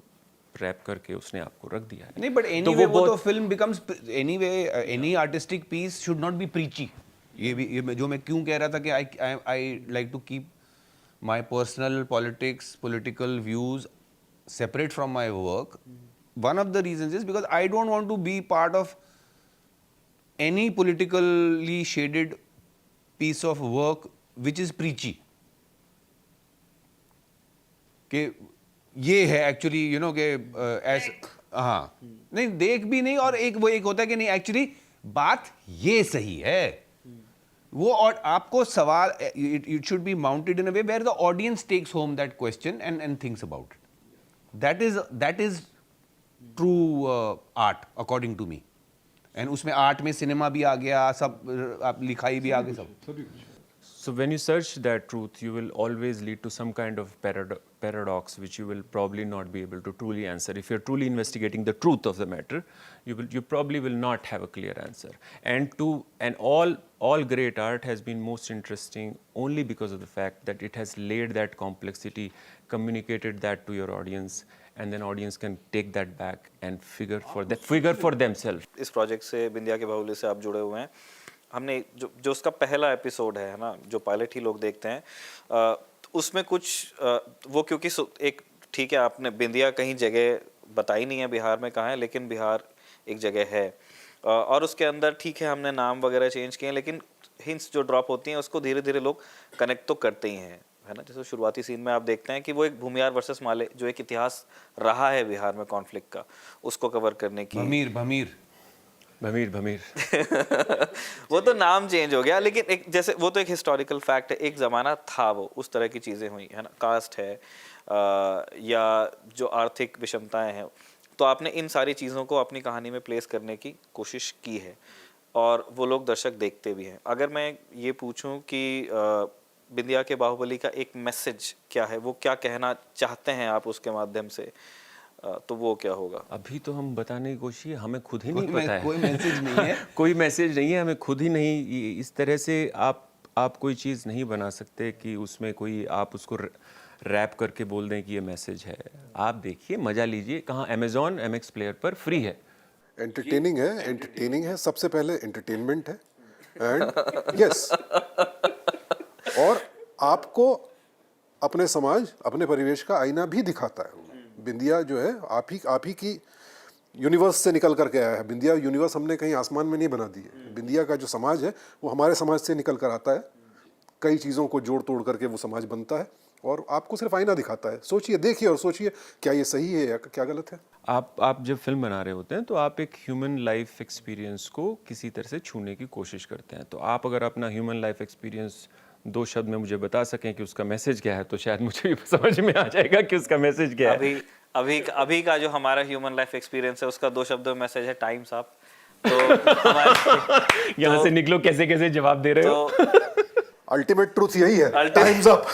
D: रैप करके उसने आपको रख दिया है,
B: नहीं, बट एनीवे वो तो film becomes anyway, any artistic piece should not be preachy. ये जो मैं क्यों कह रहा था कि I like to keep my personal political views separate from my work. One of the reasons is because I don't want to be part of any politically shaded piece of work which is preachy, कि ये है actually के ऐसे, हाँ नहीं देख भी नहीं, और एक होता है कि नहीं एक्चुअली बात ये सही है वो, और आपको सवाल it should be mounted in a way where the audience takes home that question and thinks about it. That is true art according to me. And उसमें आर्ट में सिनेमा भी आ गया, सब आप लिखाई भी आ गई सब।
D: So when you search that truth, you will always lead to some kind of paradox, which you will probably not be able to truly answer. If you're truly investigating the truth of the matter, you probably will not have a clear answer. And all great art has been most interesting only because of the fact that it has laid that complexity, communicated that to your audience, and then audience can take that back and figure for themselves.
C: इस project से, बिंदिया के बाहुली से आप जुड़े हुए हैं। हमने जो उसका पहला एपिसोड है ना, जो पायलट ही लोग देखते हैं, उसमें कुछ वो, क्योंकि एक ठीक है, आपने बिंदिया कहीं जगह बताई नहीं है बिहार में कहाँ है, लेकिन बिहार एक जगह है, और उसके अंदर ठीक है हमने नाम वगैरह चेंज किए हैं, लेकिन हिंट्स जो ड्रॉप होती हैं उसको धीरे धीरे लोग कनेक्ट तो करते ही हैं, है ना। जैसे शुरुआती सीन में आप देखते हैं कि वो एक भूमियार वर्सेस माले, जो एक इतिहास रहा है बिहार में कॉन्फ्लिक्ट का, उसको कवर करने की।
D: भमीर
C: वो तो नाम चेंज हो गया, लेकिन एक जैसे वो तो एक हिस्टोरिकल फैक्ट है, एक ज़माना था वो, उस तरह की चीज़ें हुई है ना, कास्ट है या जो आर्थिक विषमताएं हैं, तो आपने इन सारी चीज़ों को अपनी कहानी में प्लेस करने की कोशिश की है, और वो लोग दर्शक देखते भी हैं। अगर मैं ये पूछूं कि बिंदिया के बाहुबली का एक मैसेज क्या है, वो क्या कहना चाहते हैं आप उसके माध्यम से, तो वो क्या होगा?
D: अभी तो हम बताने की कोशिश, हमें खुद ही नहीं पता है।
B: कोई मैसेज नहीं है।
D: कोई मैसेज नहीं है, हमें खुद ही नहीं, इस तरह से आप कोई चीज़ नहीं बना सकते कि उसमें कोई आप उसको रैप करके बोल दें कि ये मैसेज है। आप देखिए, मज़ा लीजिए। कहाँ? अमेज़ॉन MX प्लेयर पर फ्री है।
A: एंटरटेनिंग है, सबसे पहले एंटरटेनमेंट है, एंड यस, और आपको अपने समाज, अपने परिवेश का आईना भी दिखाता है। बिंदिया जो है आप ही की यूनिवर्स से निकल करके आया है। बिंदिया यूनिवर्स हमने कहीं आसमान में नहीं बना दी है। बिंदिया का जो समाज है वो हमारे समाज से निकल कर आता है, कई चीज़ों को जोड़ तोड़ करके वो समाज बनता है, और आपको सिर्फ आईना दिखाता है। सोचिए, देखिए और सोचिए क्या ये सही है या क्या गलत है।
D: आप जब फिल्म बना रहे होते हैं तो आप एक ह्यूमन लाइफ एक्सपीरियंस को किसी तरह से छूने की कोशिश करते हैं। तो आप अगर अपना ह्यूमन लाइफ एक्सपीरियंस 2 शब्द में मुझे बता सकें कि उसका मैसेज क्या है, तो शायद मुझे भी समझ में आ जाएगा कि उसका मैसेज क्या है।
C: अभी का जो हमारा ह्यूमन लाइफ एक्सपीरियंस है, उसका 2 शब्दों में मैसेज है, टाइम्स अप। तो
D: यहाँ से निकलो, कैसे कैसे जवाब दे रहे हो।
A: अल्टीमेट ट्रूथ यही है, टाइम्स अप।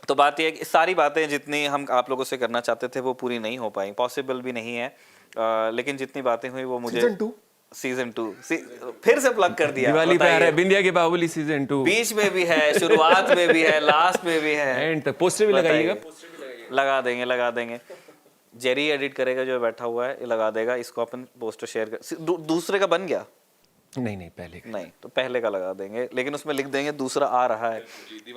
C: तो बात ये है कि सारी बातें जितनी हम आप लोगों से करना चाहते थे वो पूरी नहीं हो पाई, पॉसिबल भी नहीं है, लेकिन जितनी बातें हुई वो मुझे सीजन 2 फिर से प्लग कर दिया।
D: दिवाली पे आ रहा है बिंदिया के बाहुबली सीजन 2,
C: बीच में भी है, शुरुआत में भी है, लास्ट में भी है,
D: एंड तक पोस्टर भी लगाइएगा।
C: लगा देंगे। जेरी एडिट करेगा जो बैठा हुआ है, लगा देगा। इसको अपन पोस्टर शेयर कर, दूसरे का बन गया
D: नहीं पहले का
C: नहीं, तो पहले का लगा देंगे, लेकिन उसमें लिख देंगे दूसरा आ रहा है।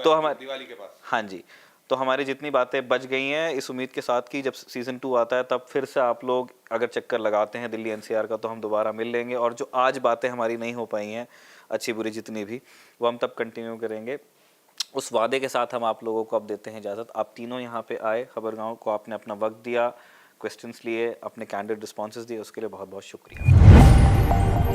C: तो हमारे दिवाली के पास, हाँ जी, तो हमारी जितनी बातें बच गई हैं इस उम्मीद के साथ कि जब सीजन 2 आता है तब फिर से आप लोग अगर चक्कर लगाते हैं दिल्ली NCR का, तो हम दोबारा मिल लेंगे, और जो आज बातें हमारी नहीं हो पाई हैं अच्छी बुरी जितनी भी, वो हम तब कंटिन्यू करेंगे। उस वादे के साथ हम आप लोगों को अब देते हैं इजाज़त। आप तीनों यहाँ पे आए, खबरगांव को आपने अपना वक्त दिया, क्वेश्चंस लिए, अपने कैंडिड रिस्पॉन्सेज दिए, उसके लिए बहुत बहुत शुक्रिया।